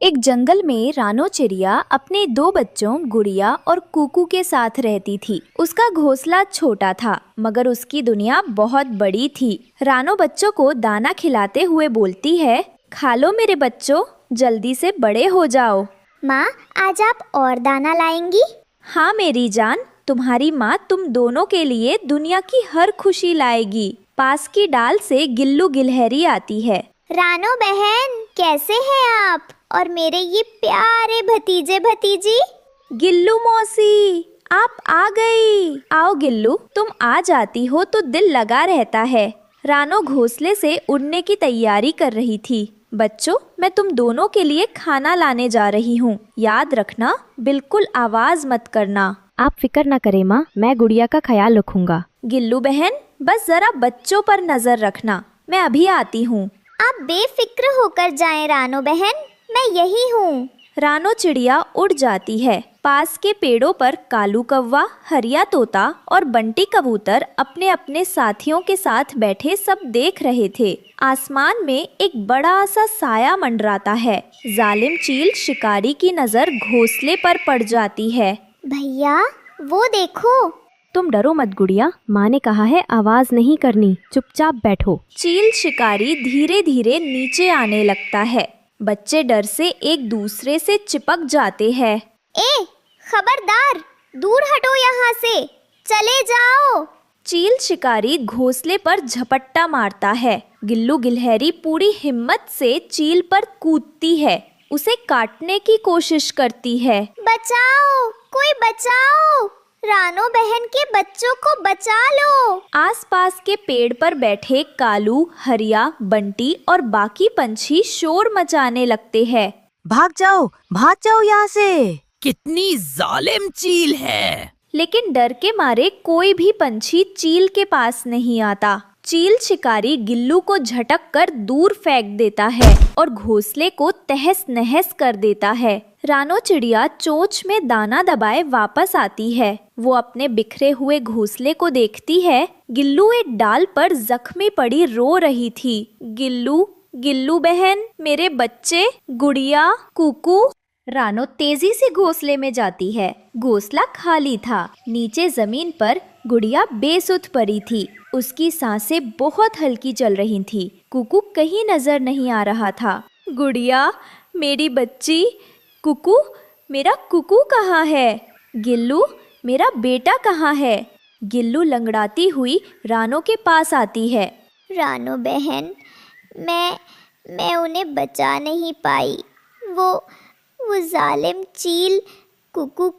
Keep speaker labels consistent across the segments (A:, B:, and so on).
A: एक जंगल में रानो चिड़िया अपने दो बच्चों गुड़िया और कुकू के साथ रहती थी। उसका घोंसला छोटा था मगर उसकी दुनिया बहुत बड़ी थी। रानो बच्चों को दाना खिलाते हुए बोलती है, खा लो मेरे बच्चों, जल्दी से बड़े हो जाओ।
B: माँ, आज आप और दाना लाएंगी?
A: हाँ मेरी जान, तुम्हारी माँ तुम दोनों के लिए दुनिया की हर खुशी लाएगी। पास की डाल से गिल्लू गिलहरी आती है।
B: रानो बहन, कैसे हैं आप? और मेरे ये प्यारे भतीजे भतीजी।
A: गिल्लू मौसी, आप आ गई। आओ गिल्लू, तुम आ जाती हो तो दिल लगा रहता है। रानो घोंसले से उड़ने की तैयारी कर रही थी। बच्चों, मैं तुम दोनों के लिए खाना लाने जा रही हूँ। याद रखना, बिल्कुल आवाज मत करना।
C: आप फिक्र न करें माँ, मैं गुड़िया का ख्याल रखूंगा।
A: गिल्लू बहन, बस जरा बच्चों पर नजर रखना, मैं अभी आती हूँ।
B: आप बेफिक्र होकर जाएं रानो बहन, मैं यही हूँ।
A: रानो चिड़िया उड़ जाती है। पास के पेड़ों पर कालू कौवा, हरिया तोता और बंटी कबूतर अपने अपने साथियों के साथ बैठे सब देख रहे थे। आसमान में एक बड़ा सा साया मंडराता है। जालिम चील शिकारी की नजर घोंसले पर पड़ जाती है।
B: भैया, वो देखो।
C: तुम डरो मत गुड़िया, माँ ने कहा है आवाज नहीं करनी, चुपचाप बैठो।
A: चील शिकारी धीरे धीरे नीचे आने लगता है। बच्चे डर से एक दूसरे से चिपक जाते हैं।
B: ए, खबरदार, दूर हटो यहाँ से, चले जाओ।
A: चील शिकारी घोंसले पर झपट्टा मारता है। गिल्लू गिलहरी पूरी हिम्मत से चील पर कूदती है, उसे काटने की कोशिश करती है।
B: बचाओ, कोई बचाओ, रानो बहन के बच्चों को बचा लो।
A: आसपास के पेड़ पर बैठे कालू, हरिया, बंटी और बाकी पंछी शोर मचाने लगते हैं।
D: भाग जाओ यहाँ से।
E: कितनी जालिम चील है।
A: लेकिन डर के मारे कोई भी पंछी चील के पास नहीं आता। चील शिकारी गिल्लू को झटक कर दूर फेंक देता है और घोंसले को तहस नहस कर देता है। रानो चिड़िया चोंच में दाना दबाए वापस आती है। वो अपने बिखरे हुए घोंसले को देखती है। गिल्लू एक डाल पर जख्मी पड़ी रो रही थी। गिल्लू, गिल्लू बहन, मेरे बच्चे, गुड़िया, कुकू। रानो तेजी से घोंसले में जाती है। घोंसला खाली था। नीचे जमीन पर गुड़िया बेसुध पड़ी थी। उसकी सांसें बहुत हल्की चल रही थी। कुकू कहीं नजर नहीं आ रहा था। गुड़िया, मेरी बच्ची। कुकू, मेरा कुकू कहाँ है? गिल्लू, मेरा बेटा कहाँ है? गिल्लू लंगड़ाती हुई रानो के पास आती है।
B: रानो बहन, मैं उन्हें बचा नहीं पाई। वो जालिम चील कुकू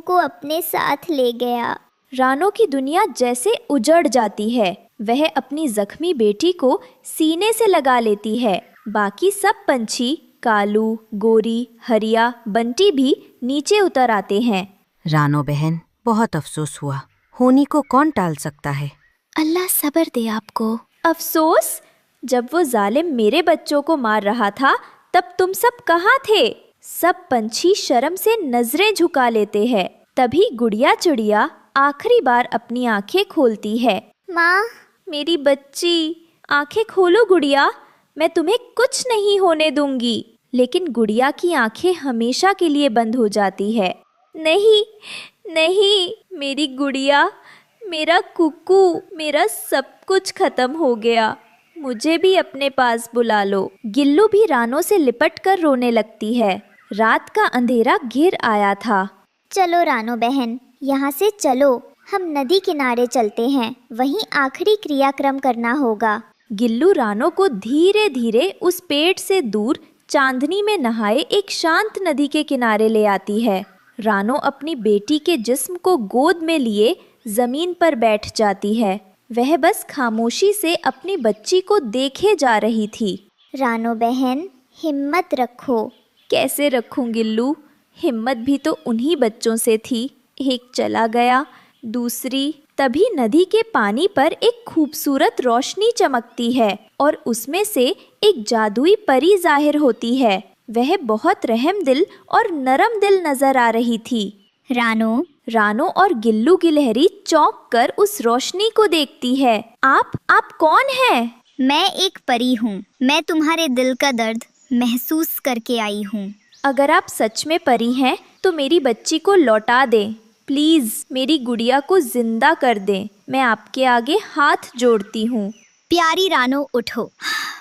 B: को अपने साथ ले गया।
A: रानो की दुनिया जैसे उजड़ जाती है। वह अपनी जख्मी बेटी को सीने से लगा लेती है। बाकी सब पंछी, कालू, गोरी, हरिया, बंटी भी नीचे उतर आते हैं।
D: रानो बहन, बहुत अफसोस हुआ। होनी को कौन टाल सकता है।
A: अल्लाह सब्र दे आपको। अफसोस? जब वो जालिम मेरे बच्चों को मार रहा था तब तुम सब कहाँ थे? सब पंछी शर्म से नजरें झुका लेते हैं। तभी गुड़िया चिड़िया आखिरी बार अपनी आंखें खोलती है।
B: माँ,
A: मेरी बच्ची, आंखें खोलो गुड़िया, मैं तुम्हें कुछ नहीं होने दूंगी। लेकिन गुड़िया की आंखें हमेशा के लिए बंद हो जाती है। नहीं नहीं, मेरी गुड़िया, मेरा कुकू, मेरा सब कुछ खत्म हो गया। मुझे भी अपने पास बुला लो। गिल्लू भी रानो से लिपट कर रोने लगती है। रात का अंधेरा घिर आया था।
B: चलो रानो बहन, यहाँ से चलो, हम नदी किनारे चलते हैं, वहीं आखिरी क्रियाक्रम करना होगा।
A: गिल्लू रानो को धीरे धीरे उस पेड़ से दूर चांदनी में नहाए एक शांत नदी के किनारे ले आती है। रानो अपनी बेटी के जिस्म को गोद में लिए जमीन पर बैठ जाती है। वह बस खामोशी से अपनी बच्ची को देखे जा रही थी।
B: रानो बहन, हिम्मत रखो।
A: कैसे रखूं गिल्लू, हिम्मत भी तो उन्हीं बच्चों से थी। एक चला गया, दूसरी। तभी नदी के पानी पर एक खूबसूरत रोशनी चमकती है और उसमें से एक जादुई परी जाहिर होती है। वह बहुत रहमदिल और नरम दिल नजर आ रही थी। रानो और गिल्लू गिलहरी चौंक कर उस रोशनी को देखती है। आप कौन हैं?
B: मैं एक परी हूँ। मैं तुम्हारे दिल का दर्द, महसूस करके आई हूँ।
A: अगर आप सच में परी हैं तो मेरी बच्ची को लौटा दें। प्लीज मेरी गुड़िया को जिंदा कर दें। मैं आपके आगे हाथ जोड़ती हूँ।
B: प्यारी रानो, उठो।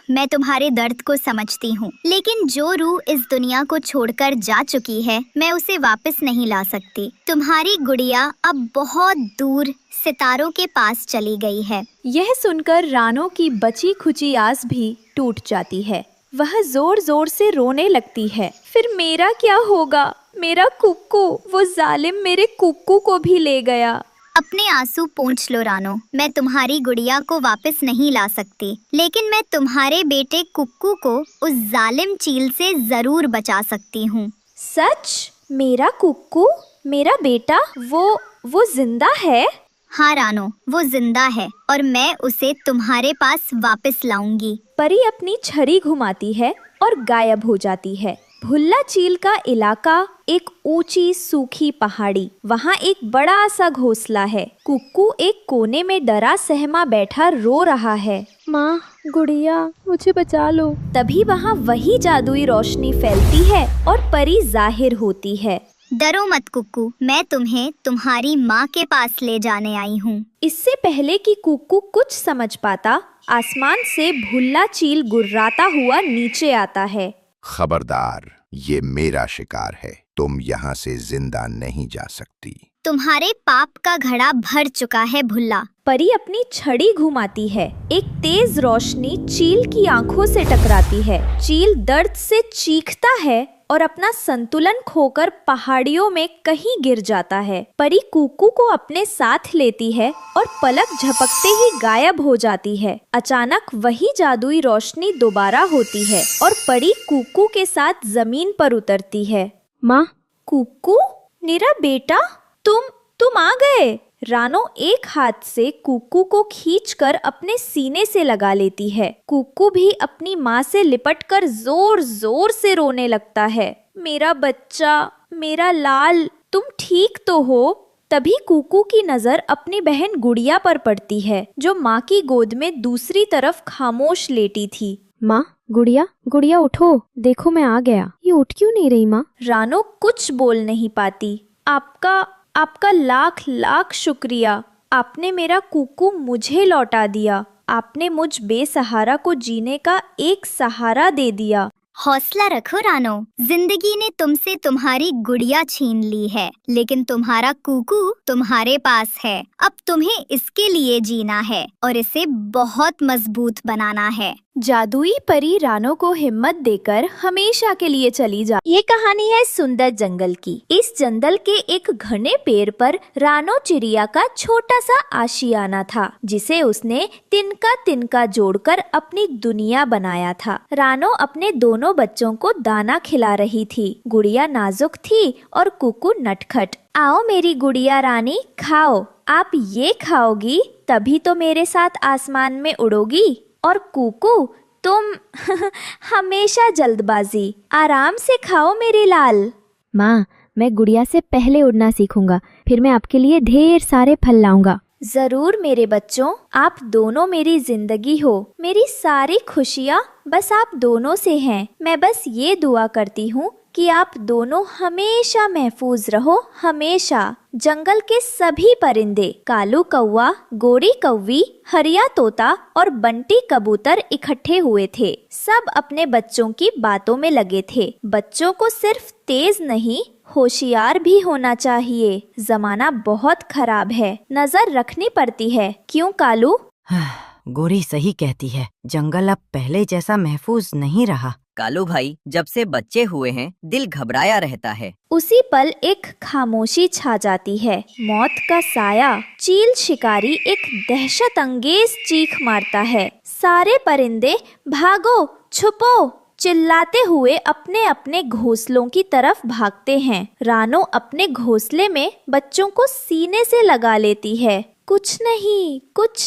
B: मैं तुम्हारे दर्द को समझती हूँ, लेकिन जो रूह इस दुनिया को छोड़कर जा चुकी है, मैं उसे वापस नहीं ला सकती। तुम्हारी गुड़िया अब बहुत दूर सितारों के पास चली गई है।
A: यह सुनकर रानो की बची खुची आस भी टूट जाती है। वह जोर जोर से रोने लगती है। फिर मेरा क्या होगा? मेरा कुक्कू, वो जालिम मेरे कुक्कू को भी ले गया।
B: अपने आंसू पोंछ लो रानो। मैं तुम्हारी गुड़िया को वापस नहीं ला सकती, लेकिन मैं तुम्हारे बेटे कुक्कू को उस जालिम चील से जरूर बचा सकती हूँ।
A: सच? मेरा कुक्कू, मेरा बेटा, वो जिंदा है?
B: हाँ रानो, वो जिंदा है और मैं उसे तुम्हारे पास वापस लाऊंगी।
A: परी अपनी छड़ी घुमाती है और गायब हो जाती है। भुल्ला चील का इलाका एक ऊंची सूखी पहाड़ी। वहाँ एक बड़ा सा घोंसला है। कुक्कू एक कोने में डरा सहमा बैठा रो रहा है।
C: माँ, गुड़िया, मुझे बचा लो।
A: तभी वहाँ वही जादुई रोशनी फैलती है और परी जाहिर होती है।
B: डरो मत कुक्कू, मैं तुम्हें तुम्हारी माँ के पास ले जाने आई हूँ।
A: इससे पहले कि कुक्कू कुछ समझ पाता, आसमान से भुल्ला चील गुर्राता हुआ नीचे आता है।
F: खबरदार, ये मेरा शिकार है। तुम यहाँ से जिंदा नहीं जा सकती।
B: तुम्हारे पाप का घड़ा भर चुका है भुल्ला।
A: परी अपनी छड़ी घुमाती है। एक तेज रोशनी चील की आंखों से टकराती है। चील दर्द से चीखता है और अपना संतुलन खोकर पहाड़ियों में कहीं गिर जाता है। परी कुक्कू को अपने साथ लेती है और पलक झपकते ही गायब हो जाती है। अचानक वही जादुई रोशनी दोबारा होती है और परी कुक्कू के साथ जमीन पर उतरती है।
C: माँ,
A: कुक्कू, मेरा बेटा, तुम आ गए। रानो एक हाथ से कुक्कू को खींचकर अपने सीने से लगा लेती है। कुक्कू भी अपनी माँ से लिपटकर जोर जोर से रोने लगता है। मेरा बच्चा, मेरा लाल, तुम ठीक तो हो? तभी कुक्कू की नजर अपनी बहन गुड़िया पर पड़ती है, जो माँ की गोद में दूसरी तरफ खामोश लेटी थी।
C: माँ, गुड़िया, गुड़िया उठो, देखो मैं आ गया। ये उठ क्यों नहीं रही माँ?
A: रानो कुछ बोल नहीं पाती। आपका लाख लाख शुक्रिया। आपने मेरा कुक्कू मुझे लौटा दिया। आपने मुझ बेसहारा को जीने का एक सहारा दे दिया।
B: हौसला रखो रानो, जिंदगी ने तुमसे तुम्हारी गुड़िया छीन ली है, लेकिन तुम्हारा कुक्कू तुम्हारे पास है। अब तुम्हें इसके लिए जीना है और इसे बहुत मजबूत बनाना है।
A: जादुई परी रानो को हिम्मत देकर हमेशा के लिए चली जा। ये कहानी है सुंदर जंगल की। इस जंगल के एक घने पेड़ पर रानो चिड़िया का छोटा सा आशियाना था, जिसे उसने तिनका तिनका जोड़कर अपनी दुनिया बनाया था। रानो अपने दोनों बच्चों को दाना खिला रही थी। गुड़िया नाजुक थी और कुक्कू नटखट। आओ मेरी गुड़िया रानी, खाओ। आप ये खाओगी तभी तो मेरे साथ आसमान में उड़ोगी। और कुक्कू, तुम हमेशा जल्दबाजी। आराम से खाओ मेरे लाल।
C: माँ, मैं गुड़िया से पहले उड़ना सीखूंगा, फिर मैं आपके लिए ढेर सारे फल लाऊंगा।
A: जरूर मेरे बच्चों, आप दोनों मेरी जिंदगी हो। मेरी सारी खुशियाँ बस आप दोनों से हैं। मैं बस ये दुआ करती हूँ कि आप दोनों हमेशा महफूज रहो, हमेशा। जंगल के सभी परिंदे, कालू कौवा, गोरी कौवी, हरिया तोता और बंटी कबूतर इकट्ठे हुए थे। सब अपने बच्चों की बातों में लगे थे। बच्चों को सिर्फ तेज नहीं, होशियार भी होना चाहिए। जमाना बहुत खराब है, नजर रखनी पड़ती है। क्यों कालू?
D: गोरी सही कहती है, जंगल अब पहले जैसा महफूज नहीं रहा।
E: कालू भाई, जब से बच्चे हुए हैं दिल घबराया रहता है।
A: उसी पल एक खामोशी छा जाती है। मौत का साया। चील शिकारी एक दहशत अंगेज चीख मारता है। सारे परिंदे भागो, छुपो चिल्लाते हुए अपने अपने घोंसलों की तरफ भागते हैं। रानो अपने घोंसले में बच्चों को सीने से लगा लेती है। कुछ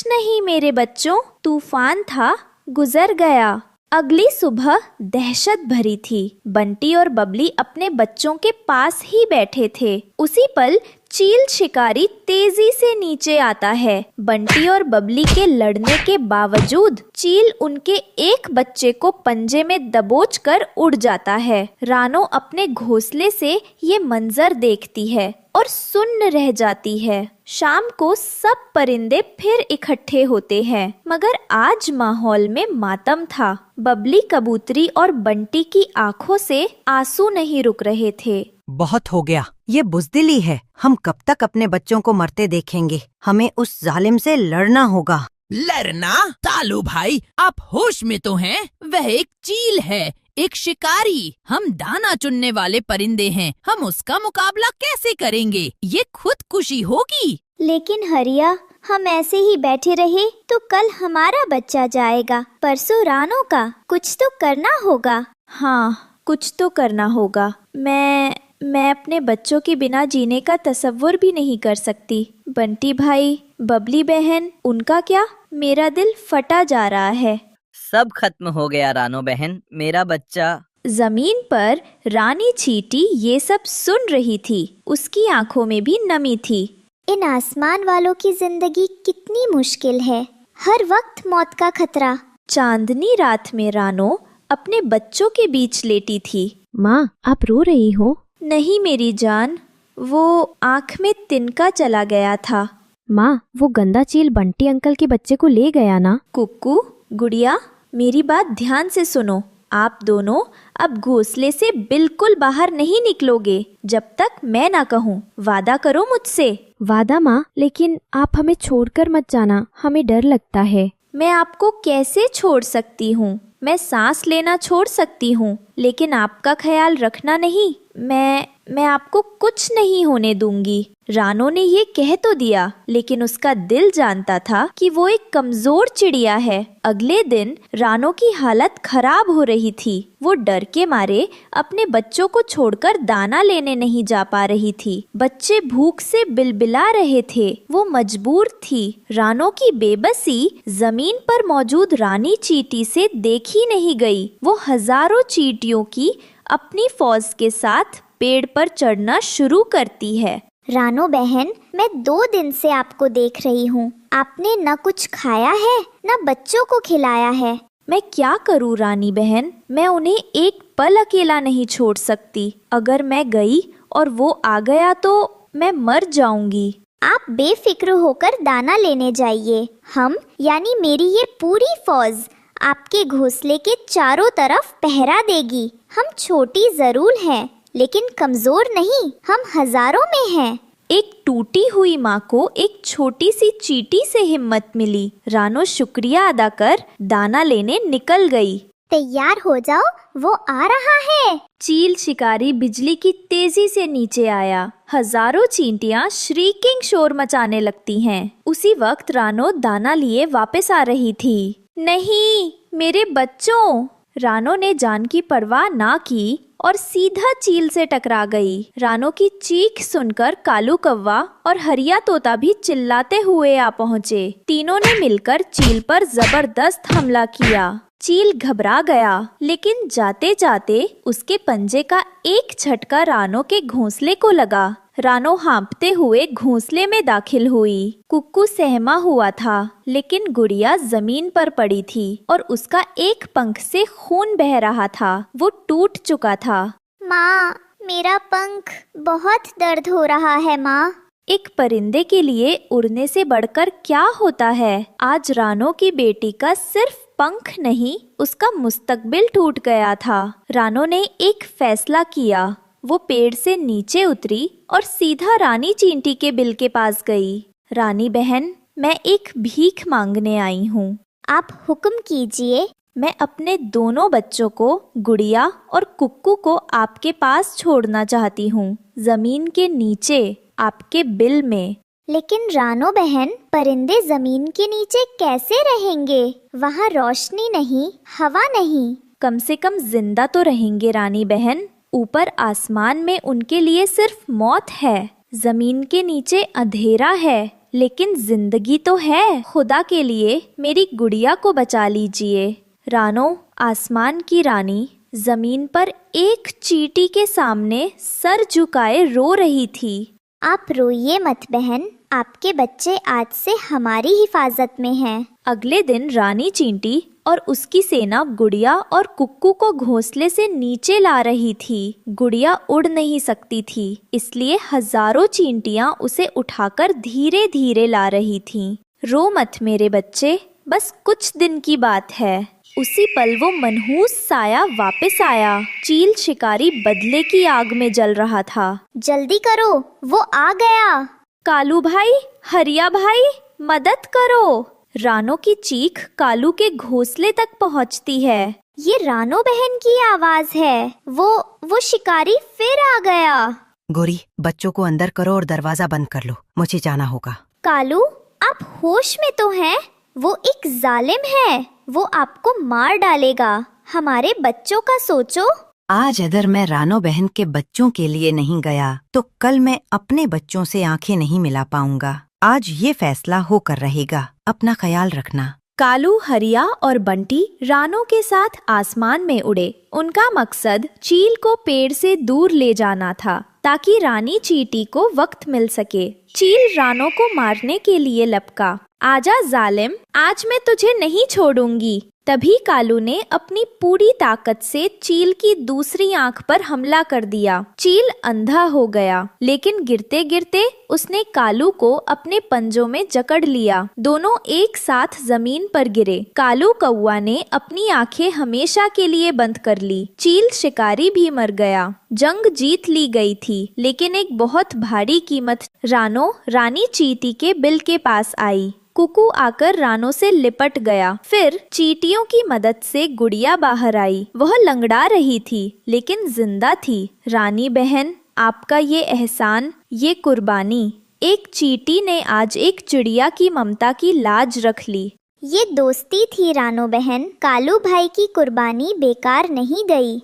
A: नहीं मेरे बच्चों, तूफान था, गुजर गया। अगली सुबह दहशत भरी थी। बंटी और बबली अपने बच्चों के पास ही बैठे थे। उसी पल चील शिकारी तेजी से नीचे आता है। बंटी और बबली के लड़ने के बावजूद चील उनके एक बच्चे को पंजे में दबोच कर उड़ जाता है। रानो अपने घोंसले से ये मंजर देखती है और सुन्न रह जाती है। शाम को सब परिंदे फिर इकट्ठे होते हैं, मगर आज माहौल में मातम था। बबली कबूतरी और बंटी की आंखों से आंसू नहीं रुक रहे थे।
D: बहुत हो गया, ये बुज़दिली है। हम कब तक अपने बच्चों को मरते देखेंगे? हमें उस जालिम से लड़ना होगा।
G: लड़ना? तालू भाई, आप होश में तो हैं? वह एक चील है, एक शिकारी। हम दाना चुनने वाले परिंदे हैं। हम उसका मुकाबला कैसे करेंगे? ये खुदकुशी होगी।
B: लेकिन हरिया, हम ऐसे ही बैठे रहे तो कल हमारा बच्चा जाएगा, परसों रानो का। कुछ तो करना होगा।
A: हाँ, कुछ तो करना होगा। मैं अपने बच्चों के बिना जीने का तसव्वुर भी नहीं कर सकती। बंटी भाई, बबली बहन, उनका क्या? मेरा दिल फटा जा रहा है।
E: सब खत्म हो गया रानो बहन, मेरा बच्चा।
A: जमीन पर रानी चींटी ये सब सुन रही थी। उसकी आंखों में भी नमी थी।
B: इन आसमान वालों की जिंदगी कितनी मुश्किल है, हर वक्त मौत का खतरा।
A: चांदनी रात में रानो अपने बच्चों के बीच लेटी थी।
C: माँ, आप रो रही हो?
A: नहीं मेरी जान, वो आँख में तिनका चला गया था।
C: माँ, वो गंदा चील बंटी अंकल के बच्चे को ले गया ना?
A: कुक्कू, गुड़िया, मेरी बात ध्यान से सुनो। आप दोनों अब घोंसले से बिल्कुल बाहर नहीं निकलोगे जब तक मैं ना कहूँ। वादा करो मुझसे।
C: वादा माँ, लेकिन आप हमें छोड़कर मत जाना, हमें डर लगता है।
A: मैं आपको कैसे छोड़ सकती हूँ? मैं सांस लेना छोड़ सकती हूँ, लेकिन आपका ख्याल रखना नहीं। मैं आपको कुछ नहीं होने दूंगी। रानो ने ये कह तो दिया, लेकिन उसका दिल जानता था कि वो एक कमजोर चिड़िया है। अगले दिन रानो की हालत खराब हो रही थी। वो डर के मारे अपने बच्चों को छोड़कर दाना लेने नहीं जा पा रही थी। बच्चे भूख से बिलबिला रहे थे। वो मजबूर थी। रानो की बेबसी जमीन पर मौजूद रानी चींटी से देखी नहीं गई। वो हजारों चींटियों की अपनी फौज के साथ पेड़ पर चढ़ना शुरू करती है।
B: रानो बहन, मैं 2 दिन से आपको देख रही हूँ। आपने न कुछ खाया है न बच्चों को खिलाया है।
A: मैं क्या करूँ रानी बहन, मैं उन्हें एक पल अकेला नहीं छोड़ सकती। अगर मैं गई और वो आ गया तो मैं मर जाऊंगी।
B: आप बेफिक्र होकर दाना लेने जाइए। हम यानी मेरी ये पूरी फौज आपके घोंसले के चारों तरफ पहरा देगी। हम छोटी जरूर हैं, लेकिन कमजोर नहीं। हम हजारों में हैं।
A: एक टूटी हुई माँ को एक छोटी सी चींटी से हिम्मत मिली। रानो शुक्रिया अदा कर दाना लेने निकल गई।
B: तैयार हो जाओ, वो आ रहा है।
A: चील शिकारी बिजली की तेजी से नीचे आया। हजारों चींटियां श्रीकिंग शोर मचाने लगती हैं। उसी वक्त रानो दाना लिए वापस आ रही थी। नहीं, मेरे बच्चों! रानो ने जान की परवाह ना की और सीधा चील से टकरा गई। रानो की चीख सुनकर कालू कौवा और हरिया तोता भी चिल्लाते हुए आ पहुँचे। तीनों ने मिलकर चील पर जबरदस्त हमला किया। चील घबरा गया, लेकिन जाते जाते उसके पंजे का एक झटका रानो के घोंसले को लगा। रानो हाँफते हुए घोंसले में दाखिल हुई। कुक्कू सहमा हुआ था, लेकिन गुड़िया जमीन पर पड़ी थी और उसका एक पंख से खून बह रहा था। वो टूट चुका था।
B: माँ, मेरा पंख बहुत दर्द हो रहा है माँ।
A: एक परिंदे के लिए उड़ने से बढ़कर क्या होता है। आज रानो की बेटी का सिर्फ पंख नहीं, उसका मुस्तकबिल टूट गया था। रानो ने एक फैसला किया। वो पेड़ से नीचे उतरी और सीधा रानी चींटी के बिल के पास गई। रानी बहन, मैं एक भीख मांगने आई हूँ।
B: आप हुक्म कीजिए।
A: मैं अपने दोनों बच्चों को, गुड़िया और कुक्कू को आपके पास छोड़ना चाहती हूँ, जमीन के नीचे, आपके बिल में।
B: लेकिन रानो बहन, परिंदे जमीन के नीचे कैसे रहेंगे? वहाँ रोशनी नहीं, हवा नहीं।
A: कम से कम जिंदा तो रहेंगे रानी बहन। ऊपर आसमान में उनके लिए सिर्फ मौत है। जमीन के नीचे अंधेरा है, लेकिन जिंदगी तो है। खुदा के लिए मेरी गुड़िया को बचा लीजिए। रानो, आसमान की रानी जमीन पर एक चींटी के सामने सर झुकाए रो रही थी।
B: आप रोइए मत बहन, आपके बच्चे आज से हमारी हिफाजत में हैं।
A: अगले दिन रानी चींटी और उसकी सेना गुड़िया और कुक्कू को घोंसले से नीचे ला रही थी। गुड़िया उड़ नहीं सकती थी, इसलिए हजारों चींटियां उसे उठाकर धीरे धीरे ला रही थीं। रो मत मेरे बच्चे, बस कुछ दिन की बात है। उसी पल वो मनहूस साया वापस आया। चील शिकारी बदले की आग में जल रहा था।
B: जल्दी करो, वो आ गया।
A: कालू भाई, हरिया भाई, मदद करो। रानो की चीख कालू के घोंसले तक पहुंचती है।
B: ये रानो बहन की आवाज है। वो शिकारी फिर आ गया।
D: गोरी, बच्चों को अंदर करो और दरवाजा बंद कर लो, मुझे जाना होगा।
B: कालू, आप होश में तो हैं? वो एक जालिम है, वो आपको मार डालेगा। हमारे बच्चों का सोचो।
D: आज अगर मैं रानो बहन के बच्चों के लिए नहीं गया तो कल मैं अपने बच्चों से आंखें नहीं मिला पाऊंगा। आज ये फैसला होकर रहेगा। अपना ख्याल रखना।
A: कालू, हरिया और बंटी रानो के साथ आसमान में उड़े। उनका मकसद चील को पेड़ से दूर ले जाना था ताकि रानी चींटी को वक्त मिल सके। चील रानो को मारने के लिए लपका। आजा जालिम, आज मैं तुझे नहीं छोड़ूंगी। तभी कालू ने अपनी पूरी ताकत से चील की दूसरी आंख पर हमला कर दिया। चील अंधा हो गया, लेकिन गिरते गिरते उसने कालू को अपने पंजों में जकड़ लिया। दोनों एक साथ जमीन पर गिरे। कालू कौवा ने अपनी आंखें हमेशा के लिए बंद कर ली। चील शिकारी भी मर गया। जंग जीत ली गई थी, लेकिन एक बहुत भारी कीमत रानो रानी चींटी के बिल के पास आई। कुकू आकर रानो से लिपट गया। फिर चींटियों की मदद से गुड़िया बाहर आई। वह लंगड़ा रही थी, लेकिन जिंदा थी। रानी बहन, आपका ये एहसान, ये कुर्बानी, एक चींटी ने आज एक चिड़िया की ममता की लाज रख ली।
B: ये दोस्ती थी रानो बहन। कालू भाई की कुर्बानी बेकार नहीं गई।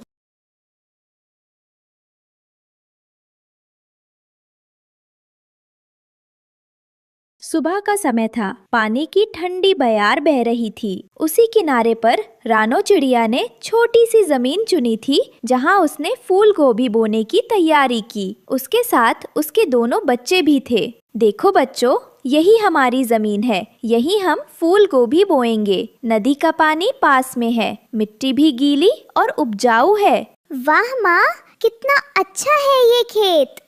A: सुबह का समय था। पानी की ठंडी बयार बह रही थी। उसी किनारे पर रानो चिड़िया ने छोटी सी जमीन चुनी थी, जहां उसने फूल गोभी बोने की तैयारी की। उसके साथ उसके दोनों बच्चे भी थे। देखो बच्चों, यही हमारी जमीन है, यही हम फूल गोभी बोएंगे। नदी का पानी पास में है, मिट्टी भी गीली और उपजाऊ है।
B: वाह माँ, कितना अच्छा है ये खेत।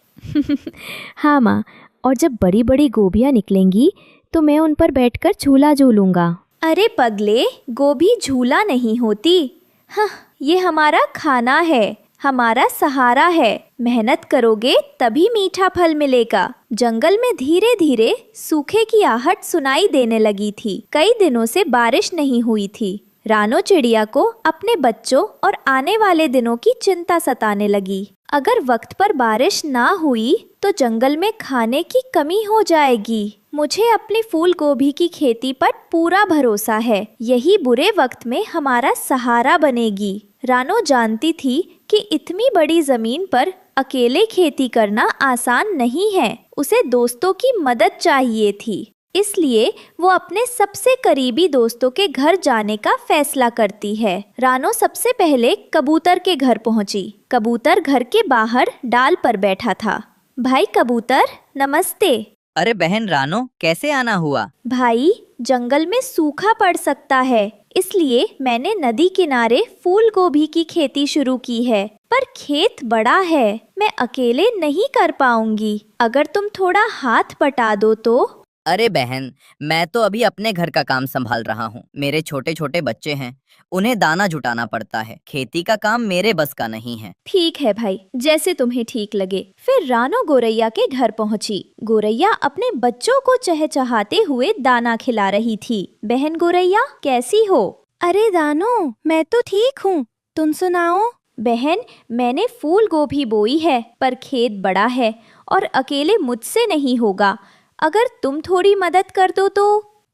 C: हाँ माँ, और जब बड़ी बड़ी गोभियाँ निकलेंगी तो मैं उन पर बैठकर झूला झूलूंगा।
A: अरे पगले, गोभी झूला नहीं होती। हाँ, ये हमारा खाना है, हमारा सहारा है। मेहनत करोगे तभी मीठा फल मिलेगा। जंगल में धीरे धीरे सूखे की आहट सुनाई देने लगी थी। कई दिनों से बारिश नहीं हुई थी। रानो चिड़िया को अपने बच्चों और आने वाले दिनों की चिंता सताने लगी। अगर वक्त पर बारिश ना हुई तो जंगल में खाने की कमी हो जाएगी। मुझे अपनी फूल गोभी की खेती पर पूरा भरोसा है, यही बुरे वक्त में हमारा सहारा बनेगी। रानो जानती थी कि इतनी बड़ी जमीन पर अकेले खेती करना आसान नहीं है। उसे दोस्तों की मदद चाहिए थी, इसलिए वो अपने सबसे करीबी दोस्तों के घर जाने का फैसला करती है। रानो सबसे पहले कबूतर के घर पहुंची। कबूतर घर के बाहर डाल पर बैठा था। भाई कबूतर, नमस्ते।
E: अरे बहन रानो, कैसे आना हुआ?
A: भाई, जंगल में सूखा पड़ सकता है, इसलिए मैंने नदी किनारे फूल गोभी की खेती शुरू की है। पर खेत बड़ा है, मैं अकेले नहीं कर पाऊंगी। अगर तुम थोड़ा हाथ बटा दो तो।
E: अरे बहन, मैं तो अभी अपने घर का काम संभाल रहा हूँ। मेरे छोटे छोटे बच्चे हैं, उन्हें दाना जुटाना पड़ता है। खेती का काम मेरे बस का नहीं है।
A: ठीक है भाई, जैसे तुम्हें ठीक लगे। फिर रानो गोरैया के घर पहुंची। गोरैया अपने बच्चों को चहचहाते हुए दाना खिला रही थी। बहन गोरैया, कैसी हो?
C: अरे रानो, मैं तो ठीक हूँ, तुम सुनाओ।
A: बहन, मैंने फूल गोभी बोई है, पर खेत बड़ा है और अकेले मुझसे नहीं होगा। अगर तुम थोड़ी मदद कर दो तो।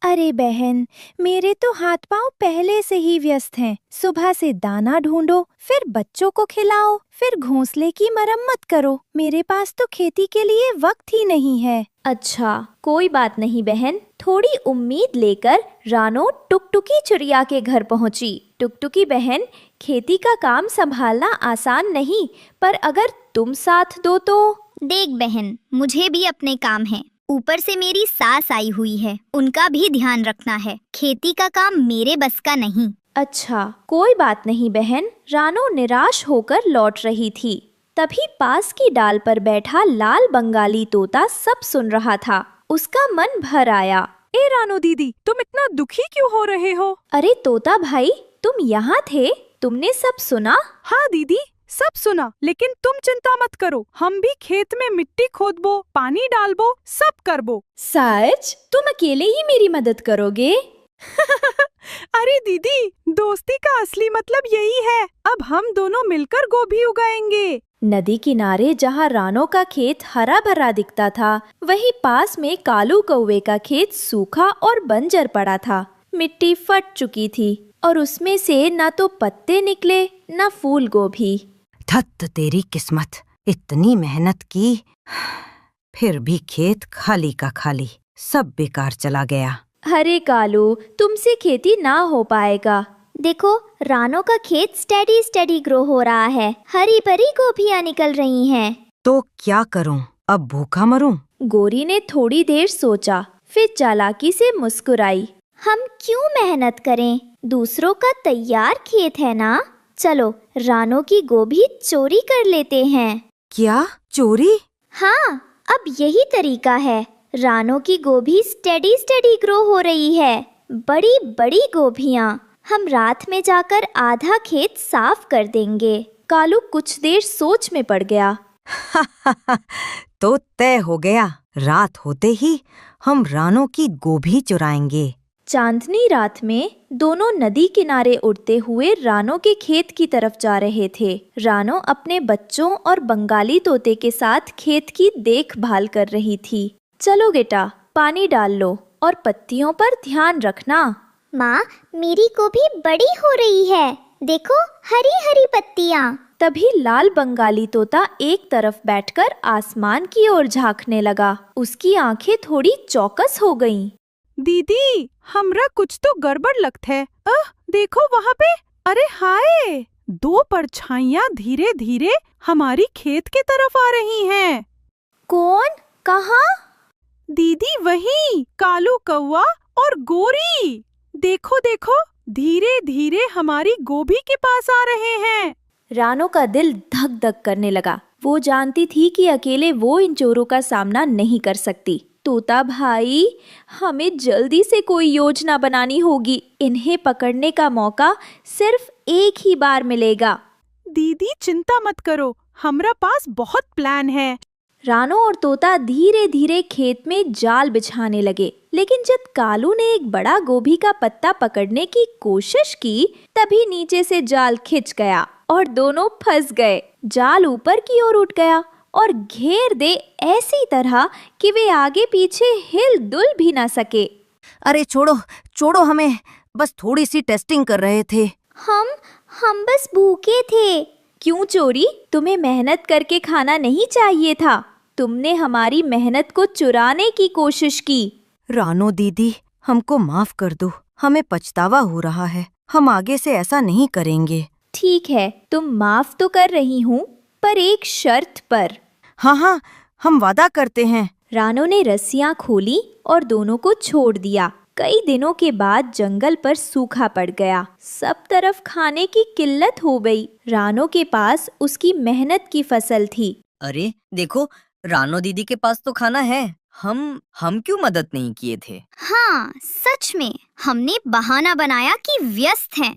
A: अरे बहन, मेरे तो हाथ पांव पहले से ही व्यस्त हैं। सुबह से दाना ढूंढो, फिर बच्चों को खिलाओ, फिर घोंसले की मरम्मत करो। मेरे पास तो खेती के लिए वक्त ही नहीं है। अच्छा, कोई बात नहीं बहन। थोड़ी उम्मीद लेकर रानो टुकटुकी चिड़िया के घर पहुंची। टुकटुकी बहन, खेती का काम संभालना आसान नहीं, पर अगर तुम साथ दो तो।
B: देख बहन, मुझे भी अपने काम है। ऊपर से मेरी सास आई हुई है, उनका भी ध्यान रखना है। खेती का काम मेरे बस का नहीं।
A: अच्छा, कोई बात नहीं बहन। रानो निराश होकर लौट रही थी। तभी पास की डाल पर बैठा लाल बंगाली तोता सब सुन रहा था। उसका मन भर आया।
H: ए रानो दीदी, तुम इतना दुखी क्यों हो रहे हो?
A: अरे तोता भाई, तुम यहाँ थे? तुमने सब सुना?
H: हाँ दीदी, सब सुना, लेकिन तुम चिंता मत करो। हम भी खेत में मिट्टी खोदबो, पानी डालबो, सब करबो।
A: सच? तुम अकेले ही मेरी मदद करोगे?
H: अरे दीदी, दोस्ती का असली मतलब यही है। अब हम दोनों मिलकर गोभी उगाएंगे।
A: नदी किनारे जहाँ रानो का खेत हरा भरा दिखता था, वहीं पास में कालू कौवे का खेत सूखा और बंजर पड़ा था। मिट्टी फट चुकी थी और उसमें से न तो पत्ते निकले न फूल गोभी।
D: धत तेरी किस्मत, इतनी मेहनत की, फिर भी खेत खाली का खाली, सब बेकार चला गया।
A: अरे कालू, तुमसे खेती ना हो पाएगा।
B: देखो, रानो का खेत स्टेडी स्टेडी ग्रो हो रहा है। हरी भरी गोभियां निकल रही हैं।
D: तो क्या करूं? अब भूखा मरूं?
A: गोरी ने थोड़ी देर सोचा, फिर चालाकी से मुस्कुराई।
B: हम क्यों मेहनत करें? दूसरों का तैयार खेत है ना। चलो, रानो की गोभी चोरी कर लेते हैं।
D: क्या चोरी?
B: हाँ, अब यही तरीका है। रानो की गोभी स्टेडी स्टेडी ग्रो हो रही है। बड़ी बड़ी गोभियां। हम रात में जाकर आधा खेत साफ कर देंगे।
A: कालू कुछ देर सोच में पड़ गया।
D: तो तय हो गया। रात होते ही हम रानो की गोभी चुराएंगे।
A: चांदनी रात में दोनों नदी किनारे उड़ते हुए रानो के खेत की तरफ जा रहे थे। रानो अपने बच्चों और बंगाली तोते के साथ खेत की देखभाल कर रही थी। चलो बेटा, पानी डाल लो और पत्तियों पर ध्यान रखना।
B: माँ, मेरी गोभी बड़ी हो रही है। देखो, हरी हरी पत्तियाँ।
A: तभी लाल बंगाली तोता एक तरफ बैठकर आसमान की ओर झांकने लगा। उसकी आंखें थोड़ी चौकस हो गईं।
H: दीदी, हमरा कुछ तो गड़बड़ लगता है। देखो वहाँ पे। अरे हाय, दो परछाइयाँ धीरे धीरे हमारी खेत के तरफ आ रही हैं।
A: कौन? कहाँ?
H: दीदी, वही कालू कौवा और गोरी। देखो देखो, धीरे धीरे हमारी गोभी के पास आ रहे हैं।
A: रानो का दिल धक धक करने लगा। वो जानती थी कि अकेले वो इन चोरों का सामना नहीं कर सकती। तोता भाई, हमें जल्दी से कोई योजना बनानी होगी। इन्हें पकड़ने का मौका सिर्फ एक ही बार मिलेगा।
H: दीदी चिंता मत करो, हमरा पास बहुत प्लान है।
A: रानो और तोता धीरे धीरे खेत में जाल बिछाने लगे। लेकिन जब कालू ने एक बड़ा गोभी का पत्ता पकड़ने की कोशिश की, तभी नीचे से जाल खिंच गया और दोनों फंस गए। जाल ऊपर की ओर उठ गया और घेर दे ऐसी तरह कि वे आगे पीछे हिल डुल भी ना सके।
D: अरे छोड़ो छोड़ो हमें, बस थोड़ी सी टेस्टिंग कर रहे थे।
B: हम बस भूखे थे।
A: क्यों चोरी? तुम्हें मेहनत करके खाना नहीं चाहिए था। तुमने हमारी मेहनत को चुराने की कोशिश की।
D: रानो दीदी, हमको माफ कर दो। हमें पछतावा हो रहा है। हम आगे से ऐसा नहीं करेंगे।
A: ठीक है, तुम माफ तो कर रही हूँ, पर एक शर्त पर।
D: हाँ, हम वादा करते हैं।
A: रानो ने रस्सियां खोली और दोनों को छोड़ दिया। कई दिनों के बाद जंगल पर सूखा पड़ गया। सब तरफ खाने की किल्लत हो गई। रानो के पास उसकी मेहनत की फसल थी।
E: अरे देखो, रानो दीदी के पास तो खाना है। हम क्यों मदद नहीं किए थे?
B: हाँ, सच में हमने बहाना बनाया कि व्यस्त हैं।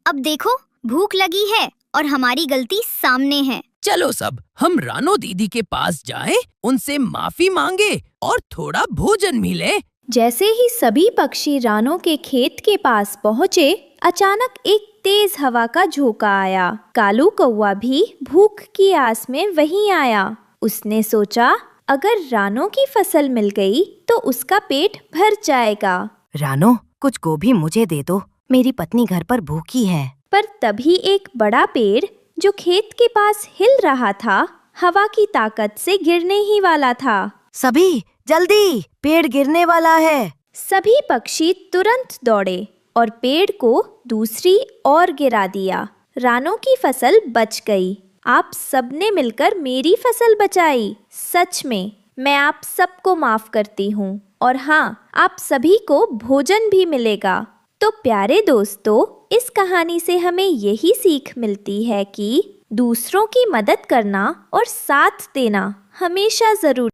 B: अब देखो, भूख लगी है और हमारी गलती सामने है।
G: चलो सब हम रानो दीदी के पास जाएं, उनसे माफी मांगे और थोड़ा भोजन मिले।
A: जैसे ही सभी पक्षी रानो के खेत के पास पहुँचे, अचानक एक तेज हवा का झोंका आया। कालू कौवा भी भूख की आस में वहीं आया। उसने सोचा, अगर रानो की फसल मिल गई तो उसका पेट भर जाएगा।
D: रानो, कुछ गोभी मुझे दे दो, मेरी पत्नी घर पर भूखी है।
A: पर तभी एक बड़ा पेड़ जो खेत के पास हिल रहा था, हवा की ताकत से गिरने ही वाला था।
D: सभी जल्दी, पेड़ गिरने वाला है।
A: सभी पक्षी तुरंत दौड़े और पेड़ को दूसरी ओर गिरा दिया। रानो की फसल बच गई। आप सबने मिलकर मेरी फसल बचाई। सच में मैं आप सबको माफ करती हूँ, और हाँ, आप सभी को भोजन भी मिलेगा। तो प्यारे दोस्तों, इस कहानी से हमें यही सीख मिलती है कि दूसरों की मदद करना और साथ देना हमेशा जरूरी।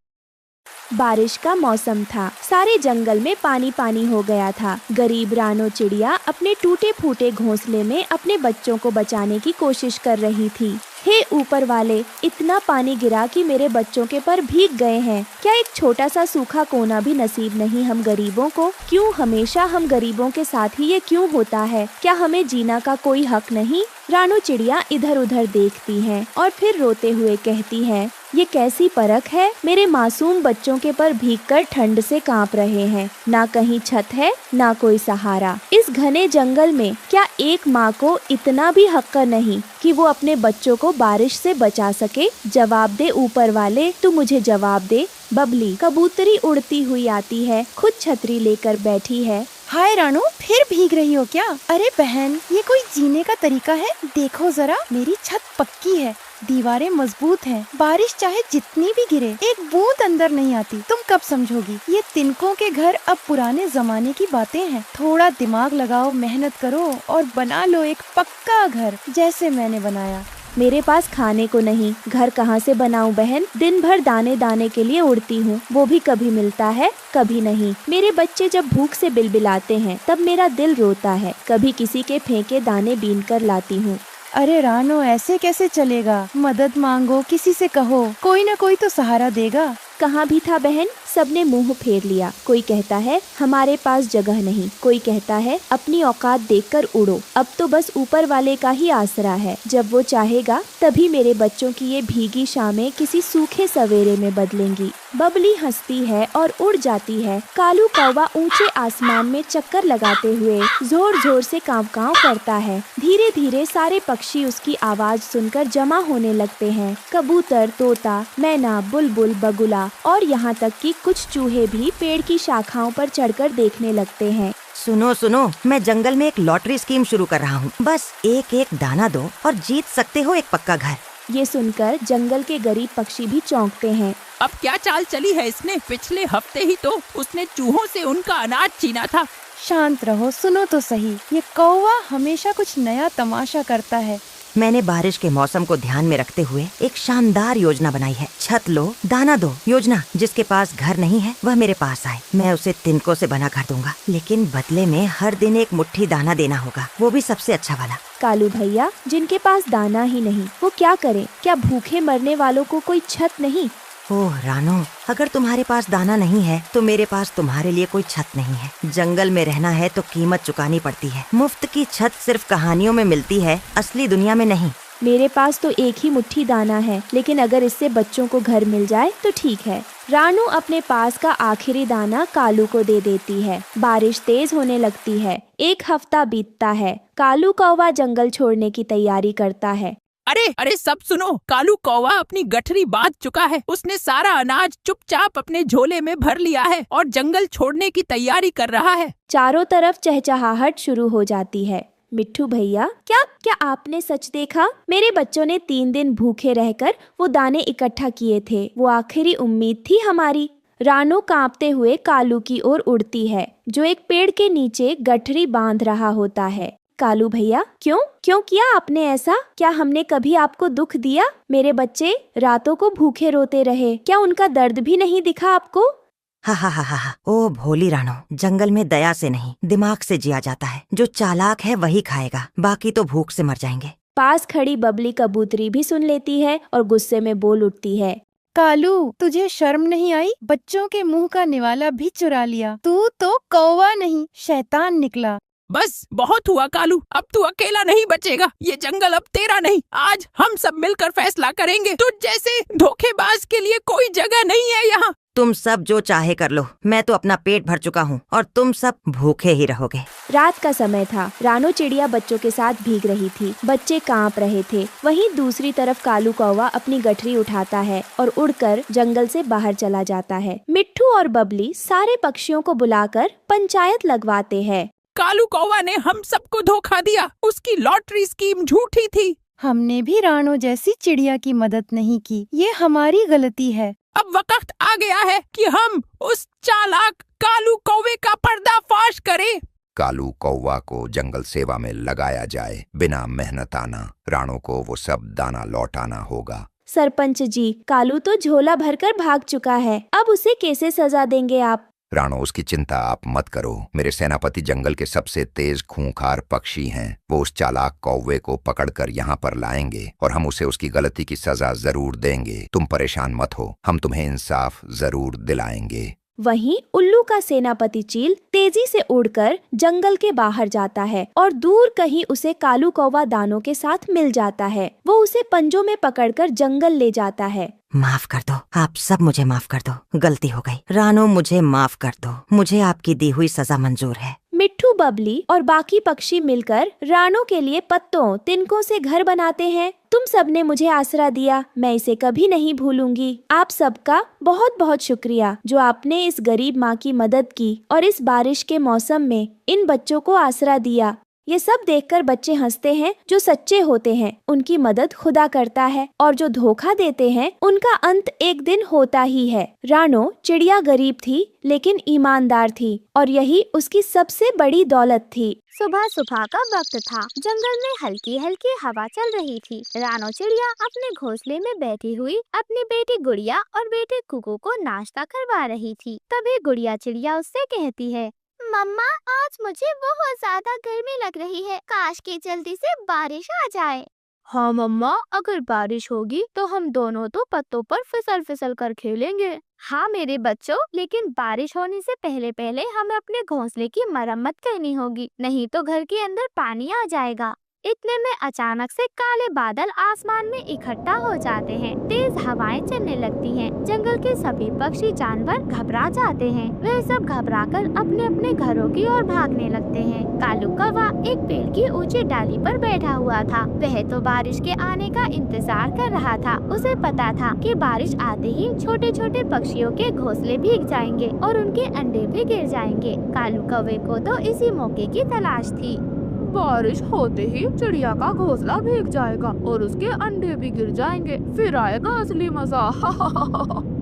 A: बारिश का मौसम था। सारे जंगल में पानी पानी हो गया था। गरीब रानो चिड़िया अपने टूटे फूटे घोंसले में अपने बच्चों को बचाने की कोशिश कर रही थी। हे ऊपर वाले, इतना पानी गिरा कि मेरे बच्चों के पर भीग गए हैं। क्या एक छोटा सा सूखा कोना भी नसीब नहीं हम गरीबों को? क्यों हमेशा हम गरीबों के साथ ही ये क्यों होता है? क्या हमें जीना का कोई हक नहीं? रानो चिड़िया इधर उधर देखती है और फिर रोते हुए कहती है, ये कैसी परख है? मेरे मासूम बच्चों के पर भीगकर ठंड से कांप रहे हैं। ना कहीं छत है, ना कोई सहारा। इस घने जंगल में क्या एक माँ को इतना भी हक नहीं कि वो अपने बच्चों को बारिश से बचा सके? जवाब दे ऊपर वाले, तू मुझे जवाब दे। बबली कबूतरी उड़ती हुई आती है, खुद छतरी लेकर बैठी है।
I: हाय रानो, फिर भीग रही हो क्या? अरे बहन, ये कोई जीने का तरीका है? देखो जरा, मेरी छत पक्की है, दीवारें मजबूत हैं। बारिश चाहे जितनी भी गिरे, एक बूंद अंदर नहीं आती। तुम कब समझोगी? ये तिनकों के घर अब पुराने जमाने की बातें हैं। थोड़ा दिमाग लगाओ, मेहनत करो और बना लो एक पक्का घर, जैसे मैंने बनाया।
A: मेरे पास खाने को नहीं, घर कहाँ से बनाऊं बहन? दिन भर दाने दाने के लिए उड़ती हूँ, वो भी कभी मिलता है कभी नहीं। मेरे बच्चे जब भूख से बिलबिलाते हैं तब मेरा दिल रोता है। कभी किसी के फेंके दाने बीन कर लाती हूँ।
I: अरे रानो, ऐसे कैसे चलेगा? मदद मांगो, किसी से कहो, कोई न कोई तो सहारा देगा।
A: कहाँ भी था बहन, सबने मुंह फेर लिया। कोई कहता है हमारे पास जगह नहीं, कोई कहता है अपनी औकात देखकर उड़ो। अब तो बस ऊपर वाले का ही आसरा है। जब वो चाहेगा तभी मेरे बच्चों की ये भीगी शामें किसी सूखे सवेरे में बदलेंगी। बबली हंसती है और उड़ जाती है। कालू कौवा ऊंचे आसमान में चक्कर लगाते हुए जोर जोर से कांव कांव करता है। धीरे धीरे सारे पक्षी उसकी आवाज सुनकर जमा होने लगते हैं। कबूतर, तोता, मैना, बुलबुल, बगुला और यहाँ तक कि कुछ चूहे भी पेड़ की शाखाओं पर चढ़कर देखने लगते हैं।
D: सुनो सुनो, मैं जंगल में एक लॉटरी स्कीम शुरू कर रहा हूँ। बस एक एक दाना दो और जीत सकते हो एक पक्का घर।
A: ये सुनकर जंगल के गरीब पक्षी भी चौंकते हैं।
G: अब क्या चाल चली है इसने? पिछले हफ्ते ही तो उसने चूहों से उनका अनाज छीना था।
I: शांत रहो, सुनो तो सही। ये कौवा हमेशा कुछ नया तमाशा करता है।
D: मैंने बारिश के मौसम को ध्यान में रखते हुए एक शानदार योजना बनाई है। छत लो, दाना दो योजना। जिसके पास घर नहीं है वह मेरे पास आए, मैं उसे तिनकों से बना कर दूंगा, लेकिन बदले में हर दिन एक मुट्ठी दाना देना होगा, वो भी सबसे अच्छा वाला।
A: कालू भैया, जिनके पास दाना ही नहीं वो क्या करें? क्या भूखे मरने वालों को कोई छत नहीं?
D: ओह रानो, अगर तुम्हारे पास दाना नहीं है तो मेरे पास तुम्हारे लिए कोई छत नहीं है। जंगल में रहना है तो कीमत चुकानी पड़ती है। मुफ्त की छत सिर्फ कहानियों में मिलती है, असली दुनिया में नहीं।
A: मेरे पास तो एक ही मुट्ठी दाना है, लेकिन अगर इससे बच्चों को घर मिल जाए तो ठीक है। रानू अपने पास का आखिरी दाना कालू को दे देती है। बारिश तेज होने लगती है। एक हफ्ता बीतता है। कालू कौवा जंगल छोड़ने की तैयारी करता है।
G: अरे अरे, सब सुनो, कालू कौवा अपनी गठरी बांध चुका है। उसने सारा अनाज चुपचाप अपने झोले में भर लिया है और जंगल छोड़ने की तैयारी कर रहा है।
A: चारों तरफ चहचहाहट शुरू हो जाती है। मिट्ठू भैया, क्या आपने सच देखा? मेरे बच्चों ने 3 दिन भूखे रहकर वो दाने इकट्ठा किए थे। वो आखिरी उम्मीद थी हमारी। रानो कांपते हुए कालू की ओर उड़ती है, जो एक पेड़ के नीचे गठरी बांध रहा होता है। कालू भैया, क्यों किया आपने ऐसा? क्या हमने कभी आपको दुख दिया? मेरे बच्चे रातों को भूखे रोते रहे, क्या उनका दर्द भी नहीं दिखा आपको?
D: हा हा हा हा। ओ भोली रानो, जंगल में दया से नहीं दिमाग से जिया जाता है। जो चालाक है वही खाएगा, बाकी तो भूख से मर जाएंगे।
A: पास खड़ी बबली कबूतरी भी सुन लेती है और गुस्से में बोल उठती है।
I: कालू, तुझे शर्म नहीं आई? बच्चों के मुंह का निवाला भी चुरा लिया। तू तो कौवा नहीं, शैतान निकला।
G: बस बहुत हुआ कालू, अब तू अकेला नहीं बचेगा। ये जंगल अब तेरा नहीं, आज हम सब मिलकर फैसला करेंगे। तुझ जैसे धोखेबाज के लिए कोई जगह नहीं है यहाँ।
D: तुम सब जो चाहे कर लो, मैं तो अपना पेट भर चुका हूँ और तुम सब भूखे ही रहोगे।
A: रात का समय था। रानो चिड़िया बच्चों के साथ भीग रही थी। बच्चे कांप रहे थे। वहीं दूसरी तरफ कालू कौवा अपनी गठरी उठाता है और उड़कर जंगल से बाहर चला जाता है। मिट्ठू और बबली सारे पक्षियों को बुलाकर पंचायत लगवाते हैं।
G: कालू कौवा ने हम सबको धोखा दिया, उसकी लॉटरी स्कीम झूठी थी।
I: हमने भी रानो जैसी चिड़िया की मदद नहीं की, ये हमारी गलती है।
G: अब वक्त आ गया है कि हम उस चालाक कालू कौवे का पर्दाफाश करें।
F: कालू कौवा को जंगल सेवा में लगाया जाए, बिना मेहनताना राणो को वो सब दाना लौटाना होगा।
A: सरपंच जी, कालू तो झोला भरकर भाग चुका है, अब उसे कैसे सजा देंगे आप?
F: राणो, उसकी चिंता आप मत करो। मेरे सेनापति जंगल के सबसे तेज खूंखार पक्षी हैं। वो उस चालाक कौवे को पकड़कर यहाँ पर लाएंगे और हम उसे उसकी गलती की सजा जरूर देंगे। तुम परेशान मत हो, हम तुम्हें इंसाफ जरूर दिलाएंगे।
A: वहीं उल्लू का सेनापति चील तेजी से उड़कर जंगल के बाहर जाता है और दूर कहीं उसे कालू कौवा दानों के साथ मिल जाता है। वो उसे पंजों में पकड़कर जंगल ले जाता है।
D: माफ कर दो, आप सब मुझे माफ कर दो, गलती हो गई। रानो, मुझे माफ कर दो, मुझे आपकी दी हुई सजा मंजूर है।
A: मिट्ठू, बबली और बाकी पक्षी मिलकर रानो के लिए पत्तों तिनकों से घर बनाते हैं। तुम सबने मुझे आसरा दिया, मैं इसे कभी नहीं भूलूंगी। आप सबका बहुत बहुत शुक्रिया जो आपने इस गरीब माँ की मदद की और इस बारिश के मौसम में इन बच्चों को आसरा दिया। ये सब देखकर बच्चे हंसते हैं। जो सच्चे होते हैं उनकी मदद खुदा करता है और जो धोखा देते हैं उनका अंत एक दिन होता ही है। रानो चिड़िया गरीब थी लेकिन ईमानदार थी और यही उसकी सबसे बड़ी दौलत थी।
B: सुबह सुबह का वक्त था। जंगल में हल्की हल्की हवा चल रही थी। रानो चिड़िया अपने घोंसले में बैठी हुई अपनी बेटी गुड़िया और बेटे कुकू को नाश्ता करवा रही थी। तभी गुड़िया चिड़िया उससे कहती है, मम्मा, आज मुझे बहुत ज्यादा गर्मी लग रही है, काश कि जल्दी से बारिश आ जाए।
A: हाँ मम्मा, अगर बारिश होगी तो हम दोनों तो पत्तों पर फिसल फिसल कर खेलेंगे।
B: हाँ मेरे बच्चों, लेकिन बारिश होने से पहले पहले हमें अपने घोंसले की मरम्मत करनी होगी, नहीं तो घर के अंदर पानी आ जाएगा। इतने में अचानक से काले बादल आसमान में इकट्ठा हो जाते हैं। तेज हवाएं चलने लगती हैं। जंगल के सभी पक्षी जानवर घबरा जाते हैं। वे सब घबराकर अपने अपने घरों की ओर भागने लगते हैं। कालू कौवा एक पेड़ की ऊंची डाली पर बैठा हुआ था। वह तो बारिश के आने का इंतजार कर रहा था। उसे पता था कि बारिश आते ही छोटे छोटे पक्षियों के घोंसले भीग जाएंगे और उनके अंडे भी गिर जाएंगे। कालू कौवे को तो इसी मौके की तलाश थी।
J: बारिश होते ही चिड़िया का घोंसला भीग जाएगा और उसके अंडे भी गिर जाएंगे, फिर आएगा असली मजा।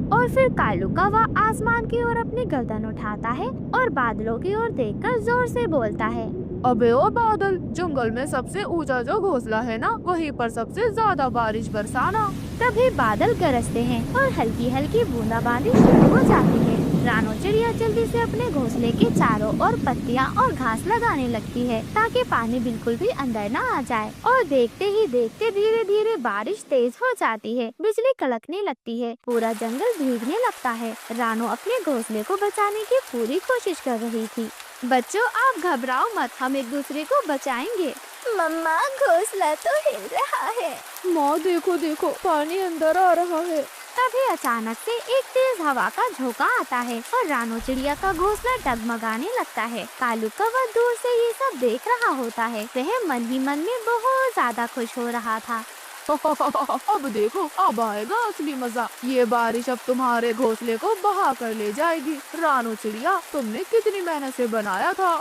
B: और फिर कालू कौवा आसमान की ओर अपनी गर्दन उठाता है और बादलों की ओर देखकर जोर से बोलता है,
J: अबे ओ बादल, जंगल में सबसे ऊंचा जो घोंसला है ना, वहीं पर सबसे ज्यादा बारिश बरसाना।
B: तभी बादल गरजते हैं और हल्की हल्की बूंदाबांदी शुरू हो जाती है। रानो चिड़िया जल्दी से अपने घोंसले के चारों ओर पत्तियां और घास लगाने लगती है ताकि पानी बिल्कुल भी अंदर न आ जाए। और देखते ही देखते धीरे धीरे बारिश तेज हो जाती है। बिजली कड़कने लगती है। पूरा जंगल भीगने लगता है। रानो अपने घोंसले को बचाने की पूरी कोशिश कर रही थी।
A: बच्चों, आप घबराओ मत, हम एक दूसरे को बचाएंगे।
B: मम्मा, घोंसला तो हिल रहा है।
J: माँ देखो देखो, पानी अंदर आ रहा है।
B: तभी अचानक से एक तेज हवा का झोंका आता है और रानो चिड़िया का घोंसला डगमगाने लगता है। कालू कौवा दूर से ये सब देख रहा होता है। वह मन ही मन में बहुत ज्यादा खुश हो रहा था।
J: अब देखो, अब आएगा असली मजा। ये बारिश अब तुम्हारे घोंसले को बहा कर ले जाएगी। रानो चिड़िया, तुमने कितनी मेहनत से बनाया था,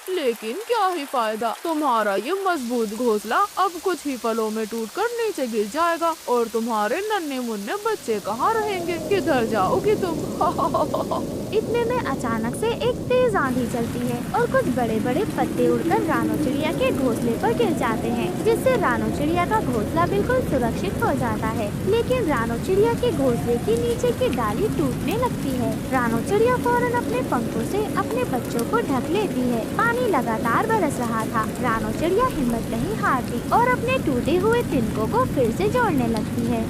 J: लेकिन क्या ही फायदा, तुम्हारा ये मजबूत घोंसला अब कुछ ही पलों में टूटकर नीचे गिर जाएगा और तुम्हारे नन्हे मुन्ने बच्चे कहाँ रहेंगे, किधर जाओगी तुम?
B: इतने में अचानक से एक तेज आंधी चलती है और कुछ बड़े बड़े पत्ते उड़कर रानो चिड़िया के घोंसले पर गिर जाते हैं, जिससे रानो चिड़िया का घोंसला बिल्कुल सुरक्षित हो जाता है। लेकिन रानो चिड़िया के घोंसले की नीचे की डाली टूटने लगती है। रानो चिड़िया फौरन अपने पंखों से अपने बच्चों को ढक लेती है। पानी लगातार बरस रहा था। रानो चिड़िया हिम्मत नहीं हारती और अपने टूटे हुए तिनकों को फिर से जोड़ने लगती है।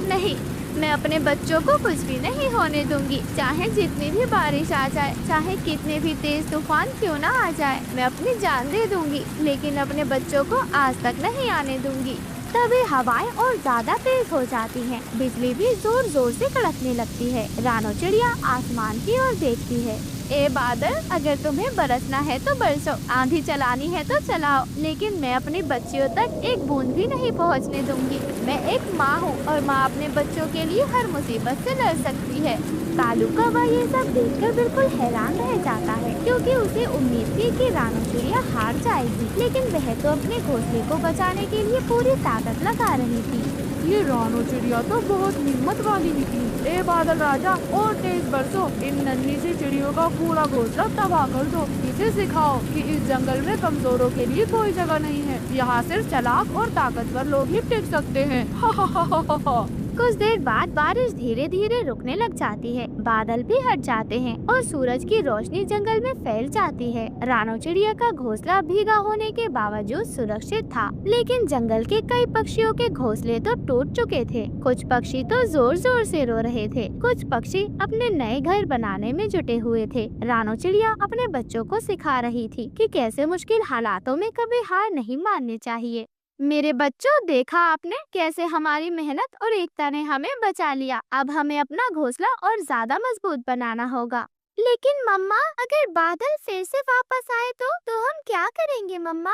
A: नहीं, मैं अपने बच्चों को कुछ भी नहीं होने दूंगी। चाहे जितनी भी बारिश आ जाए, चाहे कितने भी तेज तूफान क्यों ना आ जाए, मैं अपनी जान दे दूंगी, लेकिन अपने बच्चों को आज तक नहीं आने दूंगी। तभी हवाएं और ज्यादा तेज हो जाती हैं। बिजली भी जोर जोर से कड़कने लगती है। रानो चिड़िया आसमान की ओर देखती है। ए बादल, अगर तुम्हें बरसना है तो बरसो, आंधी चलानी है तो चलाओ, लेकिन मैं अपनी बच्चियों तक एक बूंद भी नहीं पहुंचने दूंगी। मैं एक माँ हूँ और माँ अपने बच्चों के लिए हर मुसीबत से लड़ सकती है। कालू कौवा ये सब देखकर बिल्कुल हैरान रह जाता है, क्योंकि उसे उम्मीद थी कि रानो चिड़िया हार जाएगी, लेकिन वह तो अपने घोंसले को बचाने के लिए पूरी ताकत लगा रही थी।
J: ये रानो चिड़िया तो बहुत हिम्मत वाली निकली। ए बादल राजा, और तेज बरसो, इन नन्ही सी चिड़ियों का पूरा घोंसला तबाह कर दो। इसे सिखाओ कि इस जंगल में कमजोरों के लिए कोई जगह नहीं है। यहाँ सिर्फ चालाक और ताकतवर लोग ही टिक सकते हैं।
A: कुछ देर बाद बारिश धीरे धीरे रुकने लग जाती है। बादल भी हट जाते हैं और सूरज की रोशनी जंगल में फैल जाती है। रानो चिड़िया का घोंसला भीगा होने के बावजूद सुरक्षित था, लेकिन जंगल के कई पक्षियों के घोंसले तो टूट चुके थे। कुछ पक्षी तो जोर जोर से रो रहे थे, कुछ पक्षी अपने नए घर बनाने में जुटे हुए थे। रानो चिड़िया अपने बच्चों को सिखा रही थी कि कैसे मुश्किल हालातों में कभी हार नहीं माननी चाहिए। मेरे बच्चों, देखा आपने कैसे हमारी मेहनत और एकता ने हमें बचा लिया। अब हमें अपना घोंसला और ज्यादा मजबूत बनाना होगा। लेकिन मम्मा, अगर बादल फिर से वापस आए तो हम क्या करेंगे मम्मा?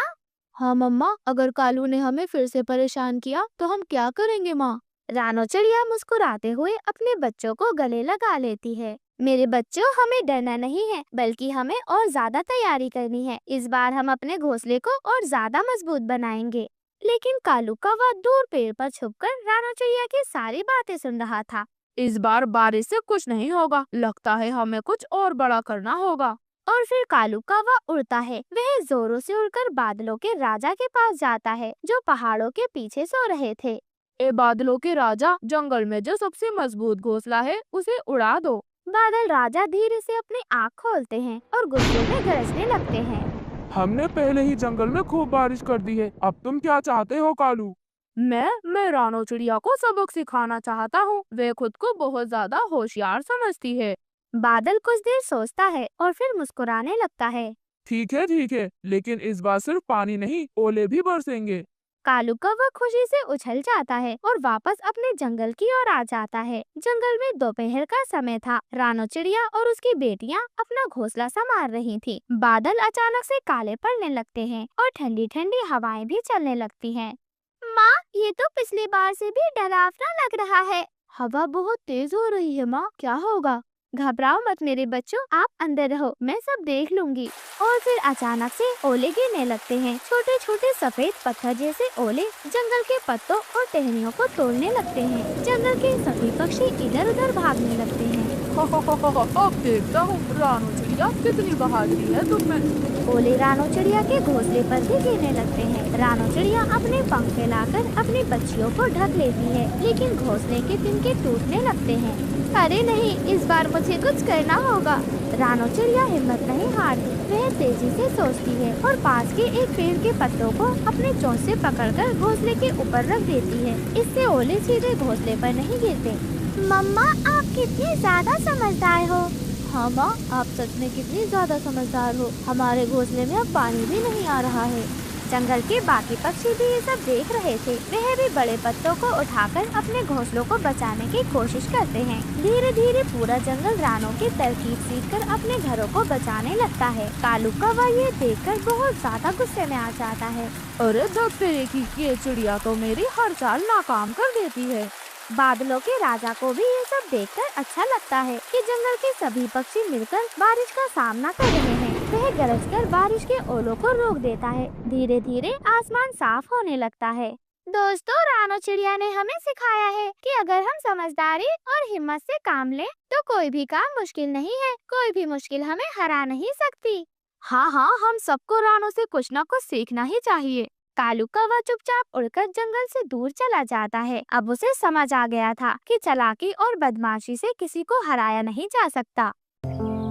J: हाँ मम्मा, अगर कालू ने हमें फिर से परेशान किया तो हम क्या करेंगे माँ?
A: रानो चिड़िया मुस्कुराते हुए अपने बच्चों को गले लगा लेती है। मेरे बच्चों, हमें डरना नहीं है, बल्कि हमें और ज्यादा तैयारी करनी है। इस बार हम अपने घोंसले को और ज्यादा मजबूत बनाएंगे। लेकिन कालू कौवा दूर पेड़ पर छुपकर रानो चिड़िया की सारी बातें सुन रहा था।
J: इस बार बारिश से कुछ नहीं होगा, लगता है हमें कुछ और बड़ा करना होगा।
A: और फिर कालू कौवा उड़ता है। वह जोरों से उड़कर बादलों के राजा के पास जाता है, जो पहाड़ों के पीछे सो रहे थे।
J: ए बादलों के राजा, जंगल में जो सबसे मजबूत घोंसला है उसे उड़ा दो।
A: बादल राजा धीरे से अपनी आँख खोलते हैं और गुस्से में गरजने लगते हैं।
K: हमने पहले ही जंगल में खूब बारिश कर दी है, अब तुम क्या चाहते हो कालू?
J: मैं रानो चिड़िया को सबक सिखाना चाहता हूँ। वे खुद को बहुत ज्यादा होशियार समझती है।
A: बादल कुछ देर सोचता है और फिर मुस्कुराने लगता है।
K: ठीक है, लेकिन इस बार सिर्फ पानी नहीं, ओले भी बरसेंगे।
A: कालू कौवा खुशी से उछल जाता है और वापस अपने जंगल की ओर आ जाता है। जंगल में दोपहर का समय था। रानो चिड़िया और उसकी बेटियां अपना घोंसला संभाल रही थी। बादल अचानक से काले पड़ने लगते हैं और ठंडी ठंडी हवाएं भी चलने लगती हैं। माँ, ये तो पिछली बार से भी डरावना लग रहा है।
J: हवा बहुत तेज हो रही है माँ, क्या होगा?
A: घबराओ मत मेरे बच्चों, आप अंदर रहो, मैं सब देख लूंगी। और फिर अचानक से ओले गिरने लगते हैं। छोटे छोटे सफेद पत्थर जैसे ओले जंगल के पत्तों और टहनियों को तोड़ने लगते हैं। जंगल के सभी पक्षी इधर उधर भागने लगते हैं।
J: अब देखता हूँ रानो चिड़िया कितनी बहादुरी है तुम में।
A: ओले रानो चिड़िया के घोंसले पर भी गिरने लगते हैं। रानो चिड़िया अपने पंख फैलाकर अपनी बच्चियों को ढक लेती है, लेकिन घोंसले के तिनके टूटने लगते हैं। अरे नहीं, इस बार मुझे कुछ करना होगा। रानो चिड़िया हिम्मत नहीं हारती। वह तेजी से सोचती है और पास के एक पेड़ के पत्तों को अपने चोंच से पकड़कर घोंसले के ऊपर रख देती है। इससे ओले सीधे घोंसले पर नहीं गिरते। मम्मा, आप कितनी ज्यादा समझदार हो।
J: हाँ माँ, आप सच में कितनी ज्यादा समझदार हो। हमारे घोंसले में अब पानी भी नहीं आ रहा है।
A: जंगल के बाकी पक्षी भी ये सब देख रहे थे। वह भी बड़े पत्तों को उठाकर अपने घोंसलों को बचाने की कोशिश करते हैं। धीरे धीरे पूरा जंगल रानों की तरकीब सीखकर अपने घरों को बचाने लगता है। कालू कौवा ये देखकर बहुत ज्यादा गुस्से में आ जाता है।
J: अरे तेरे की ये चिड़िया तो मेरी हर चाल नाकाम कर देती है।
A: बादलों के राजा को भी ये सब देखकर अच्छा लगता है कि जंगल के सभी पक्षी मिलकर बारिश का सामना कर रहे हैं। वह गरजकर बारिश के ओलों को रोक देता है। धीरे धीरे आसमान साफ होने लगता है। दोस्तों, रानो चिड़िया ने हमें सिखाया है कि अगर हम समझदारी और हिम्मत से काम लें तो कोई भी काम मुश्किल नहीं है। कोई भी मुश्किल हमें हरा नहीं सकती।
J: हाँ, हम सबको रानो से कुछ न कुछ सीखना ही चाहिए।
A: कालू कौवा चुपचाप उड़कर जंगल से दूर चला जाता है। अब उसे समझ आ गया था कि चालाकी और बदमाशी से किसी को हराया नहीं जा सकता।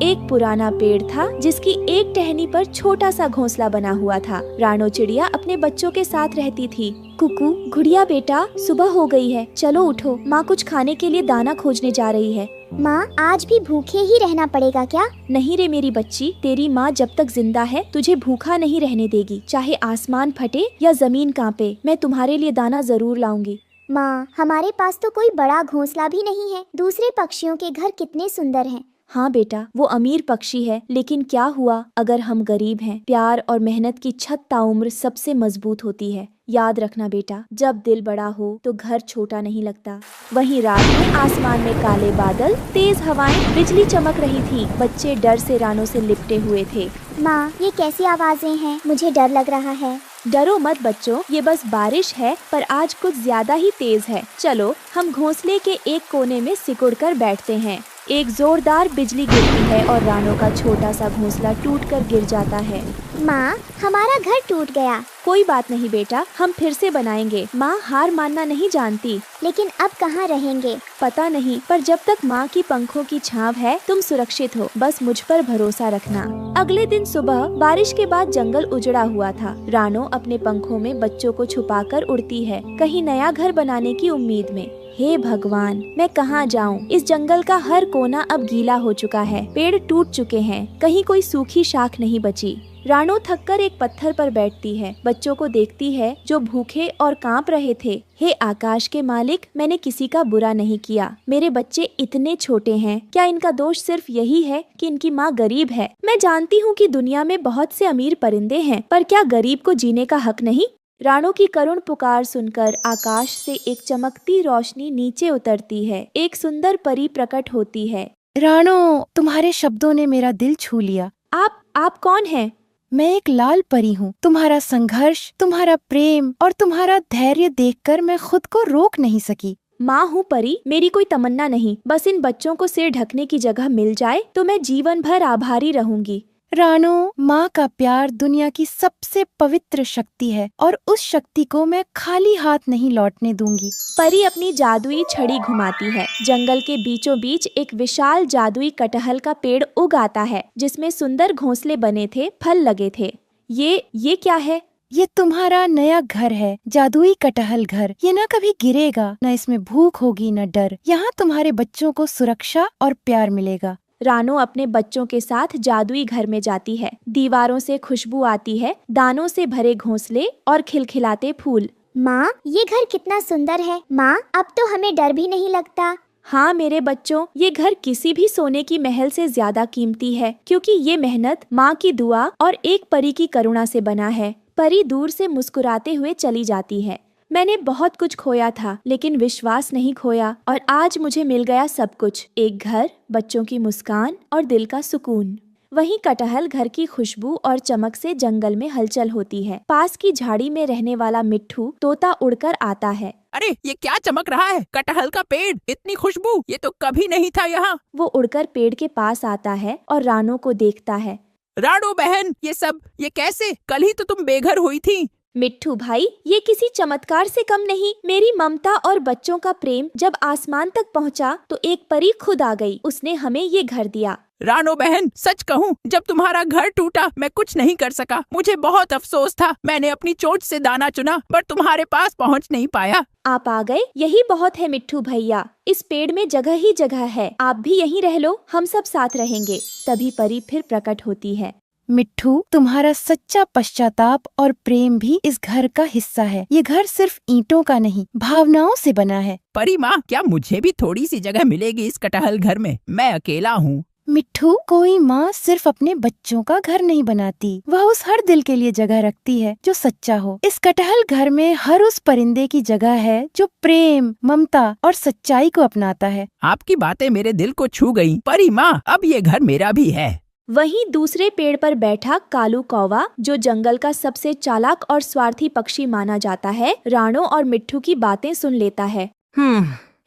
A: एक पुराना पेड़ था जिसकी एक टहनी पर छोटा सा घोंसला बना हुआ था। रानो चिड़िया अपने बच्चों के साथ रहती थी। कुकू, गुड़िया बेटा, सुबह हो गई है, चलो उठो, माँ कुछ खाने के लिए दाना खोजने जा रही है।
B: माँ, आज भी भूखे ही रहना पड़ेगा क्या?
A: नहीं रे मेरी बच्ची, तेरी माँ जब तक जिंदा है तुझे भूखा नहीं रहने देगी, चाहे आसमान फटे या जमीन कांपे। मैं तुम्हारे लिए दाना जरूर लाऊंगी।
B: माँ, हमारे पास तो कोई बड़ा घोंसला भी नहीं है। दूसरे पक्षियों के घर कितने सुंदर हैं।
A: हाँ बेटा, वो अमीर पक्षी है, लेकिन क्या हुआ अगर हम गरीब हैं। प्यार और मेहनत की छत ताउम्र सबसे मजबूत होती है। याद रखना बेटा, जब दिल बड़ा हो तो घर छोटा नहीं लगता। वहीं रात में आसमान में काले बादल, तेज हवाएं, बिजली चमक रही थी। बच्चे डर से रानों से लिपटे हुए थे।
B: माँ, ये कैसी आवाजें हैं? मुझे डर लग रहा है।
A: डरो मत बच्चों, ये बस बारिश है, पर आज कुछ ज्यादा ही तेज है। चलो हम घोंसले के एक कोने में सिकुड़ कर बैठते हैं। एक जोरदार बिजली गिरती है और रानों का छोटा सा घोंसला टूटकर गिर जाता है।
B: माँ, हमारा घर टूट गया।
A: कोई बात नहीं बेटा, हम फिर से बनाएंगे। माँ हार मानना नहीं जानती।
B: लेकिन अब कहाँ रहेंगे?
A: पता नहीं, पर जब तक माँ की पंखों की छांव है तुम सुरक्षित हो। बस मुझ पर भरोसा रखना। अगले दिन सुबह बारिश के बाद जंगल उजड़ा हुआ था। रानो अपने पंखों में बच्चों को छुपाकर उड़ती है, कहीं नया घर बनाने की उम्मीद में। हे भगवान, मैं कहाँ जाऊँ? इस जंगल का हर कोना अब गीला हो चुका है। पेड़ टूट चुके हैं, कहीं कोई सूखी शाख नहीं बची। रानो थककर एक पत्थर पर बैठती है, बच्चों को देखती है जो भूखे और कांप रहे थे। हे आकाश के मालिक, मैंने किसी का बुरा नहीं किया। मेरे बच्चे इतने छोटे हैं, क्या इनका दोष सिर्फ यही है कि इनकी माँ गरीब है? मैं जानती हूँ कि दुनिया में बहुत से अमीर परिंदे हैं, पर क्या गरीब को जीने का हक नहीं? रानो की करुण पुकार सुनकर आकाश से एक चमकती रोशनी नीचे उतरती है। एक सुंदर परी प्रकट होती है।
I: रानो, तुम्हारे शब्दों ने मेरा दिल छू लिया।
A: आप कौन हैं?
I: मैं एक लाल परी हूँ। तुम्हारा संघर्ष, तुम्हारा प्रेम और तुम्हारा धैर्य देखकर मैं खुद को रोक नहीं सकी।
A: माँ हूँ परी, मेरी कोई तमन्ना नहीं, बस इन बच्चों को सिर ढकने की जगह मिल जाए तो मैं जीवन भर आभारी रहूंगी।
I: रानो, माँ का प्यार दुनिया की सबसे पवित्र शक्ति है और उस शक्ति को मैं खाली हाथ नहीं लौटने दूंगी।
A: परी अपनी जादुई छड़ी घुमाती है। जंगल के बीचों बीच एक विशाल जादुई कटहल का पेड़ उग आता है, जिसमें सुंदर घोंसले बने थे, फल लगे थे। ये क्या है?
I: ये तुम्हारा नया घर है, जादुई कटहल घर। ये न कभी गिरेगा, न इसमें भूख होगी न डर। यहाँ तुम्हारे बच्चों को सुरक्षा और प्यार मिलेगा।
A: रानो अपने बच्चों के साथ जादुई घर में जाती है। दीवारों से खुशबू आती है, दानों से भरे घोंसले और खिलखिलाते फूल।
B: माँ, ये घर कितना सुंदर है। माँ, अब तो हमें डर भी नहीं लगता।
A: हाँ मेरे बच्चों, ये घर किसी भी सोने की महल से ज्यादा कीमती है, क्योंकि ये मेहनत, माँ की दुआ और एक परी की करुणा से बना है। परी दूर से मुस्कुराते हुए चली जाती है। मैंने बहुत कुछ खोया था, लेकिन विश्वास नहीं खोया, और आज मुझे मिल गया सब कुछ। एक घर, बच्चों की मुस्कान और दिल का सुकून। वहीं कटहल घर की खुशबू और चमक से जंगल में हलचल होती है। पास की झाड़ी में रहने वाला मिट्ठू तोता उड़कर आता है।
G: अरे ये क्या चमक रहा है? कटहल का पेड़, इतनी खुशबू, ये तो कभी नहीं था यहाँ।
A: वो उड़कर पेड़ के पास आता है और रानो को देखता है।
G: रानो बहन, ये कैसे? कल ही तो तुम बेघर हुई थी।
A: मिट्ठू भाई, ये किसी चमत्कार से कम नहीं। मेरी ममता और बच्चों का प्रेम जब आसमान तक पहुंचा तो एक परी खुद आ गई। उसने हमें ये घर दिया।
G: रानो बहन, सच कहूँ, जब तुम्हारा घर टूटा मैं कुछ नहीं कर सका। मुझे बहुत अफसोस था। मैंने अपनी चोट से दाना चुना, पर तुम्हारे पास पहुँच नहीं पाया।
A: आप आ गए, यही बहुत है मिट्ठू भैया। इस पेड़ में जगह ही जगह है, आप भी यहीं रह लो, हम सब साथ रहेंगे। तभी परी फिर प्रकट होती है।
I: मिट्ठू, तुम्हारा सच्चा पश्चाताप और प्रेम भी इस घर का हिस्सा है। ये घर सिर्फ ईंटों का नहीं, भावनाओं से बना है।
G: परी माँ, क्या मुझे भी थोड़ी सी जगह मिलेगी इस कटहल घर में? मैं अकेला हूँ।
I: मिट्ठू, कोई माँ सिर्फ अपने बच्चों का घर नहीं बनाती, वह उस हर दिल के लिए जगह रखती है जो सच्चा हो। इस कटहल घर में हर उस परिंदे की जगह है जो प्रेम, ममता और सच्चाई को अपनाता है।
G: आपकी बातें मेरे दिल को छू गयी। परी माँ, अब ये घर मेरा भी है।
A: वहीं दूसरे पेड़ पर बैठा कालू कौवा, जो जंगल का सबसे चालाक और स्वार्थी पक्षी माना जाता है, रानो और मिट्ठू की बातें सुन लेता है।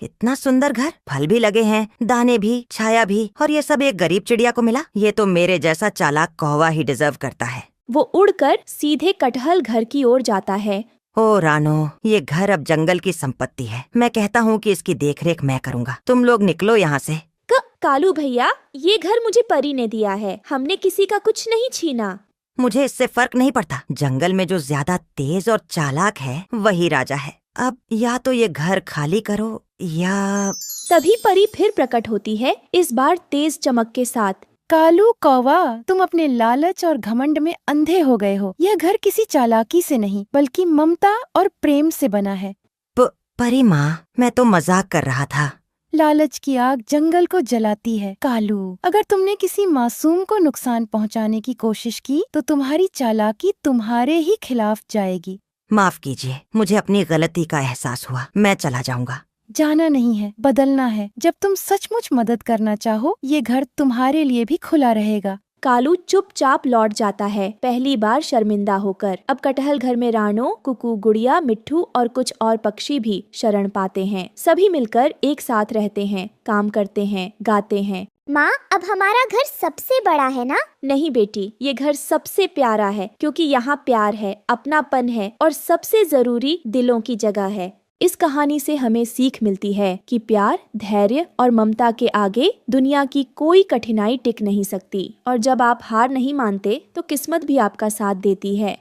D: इतना सुंदर घर, फल भी लगे हैं, दाने भी, छाया भी, और ये सब एक गरीब चिड़िया को मिला। ये तो मेरे जैसा चालाक कौवा ही डिजर्व करता है।
A: वो उड़कर सीधे कटहल घर की ओर जाता है।
D: ओ रानो, ये घर अब जंगल की संपत्ति है। मैं कहता हूँ कि इसकी देखरेख मैं करूँगा। तुम लोग निकलो यहाँ से।
A: कालू भैया, ये घर मुझे परी ने दिया है, हमने किसी का कुछ नहीं छीना।
D: मुझे इससे फर्क नहीं पड़ता। जंगल में जो ज्यादा तेज और चालाक है वही राजा है। अब या तो ये घर खाली करो या...
A: तभी परी फिर प्रकट होती है, इस बार तेज चमक के साथ।
I: कालू कौवा, तुम अपने लालच और घमंड में अंधे हो गए हो। यह घर किसी चालाकी से नहीं बल्कि ममता और प्रेम से बना है।
D: परी माँ, मैं तो मजाक कर रहा था।
I: लालच की आग जंगल को जलाती है। कालू, अगर तुमने किसी मासूम को नुकसान पहुंचाने की कोशिश की तो तुम्हारी चालाकी तुम्हारे ही खिलाफ जाएगी।
D: माफ कीजिए, मुझे अपनी गलती का एहसास हुआ। मैं चला जाऊंगा।
I: जाना नहीं है, बदलना है। जब तुम सचमुच मदद करना चाहो, ये घर तुम्हारे लिए भी खुला रहेगा।
A: कालू चुपचाप लौट जाता है, पहली बार शर्मिंदा होकर। अब कटहल घर में रानो, कुकू, गुड़िया, मिट्ठू और कुछ और पक्षी भी शरण पाते हैं। सभी मिलकर एक साथ रहते हैं, काम करते हैं, गाते हैं।
B: माँ, अब हमारा घर सबसे बड़ा है ना?
A: नहीं बेटी, ये घर सबसे प्यारा है, क्योंकि यहाँ प्यार है, अपनापन है और सबसे जरूरी दिलों की जगह है। इस कहानी से हमें सीख मिलती है कि प्यार, धैर्य और ममता के आगे दुनिया की कोई कठिनाई टिक नहीं सकती, और जब आप हार नहीं मानते तो किस्मत भी आपका साथ देती है।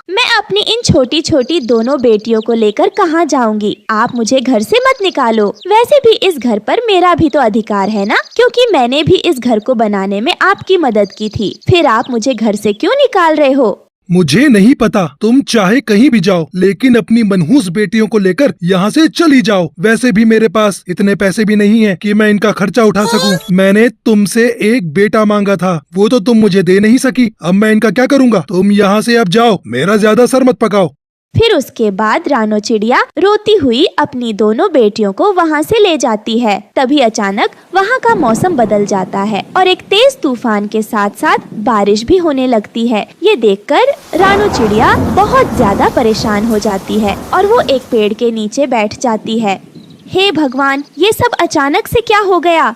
A: मैं अपनी इन छोटी छोटी दोनों बेटियों को लेकर कहाँ जाऊंगी? आप मुझे घर से मत निकालो। वैसे भी इस घर पर मेरा भी तो अधिकार है ना, क्योंकि मैंने भी इस घर को बनाने में आपकी मदद की थी। फिर आप मुझे घर से क्यों निकाल रहे हो?
L: मुझे नहीं पता, तुम चाहे कहीं भी जाओ, लेकिन अपनी मनहूस बेटियों को लेकर यहाँ से चली जाओ। वैसे भी मेरे पास इतने पैसे भी नहीं है कि मैं इनका खर्चा उठा सकूं। मैंने तुमसे एक बेटा मांगा था, वो तो तुम मुझे दे नहीं सकी। अब मैं इनका क्या करूँगा? तुम यहाँ से अब जाओ, मेरा ज्यादा सर मत पकाओ।
A: फिर उसके बाद रानो चिड़िया रोती हुई अपनी दोनों बेटियों को वहाँ से ले जाती है। तभी अचानक वहाँ का मौसम बदल जाता है और एक तेज तूफान के साथ साथ बारिश भी होने लगती है। ये देखकर रानो चिड़िया बहुत ज्यादा परेशान हो जाती है और वो एक पेड़ के नीचे बैठ जाती है। हे भगवान, ये सब अचानक से क्या हो गया?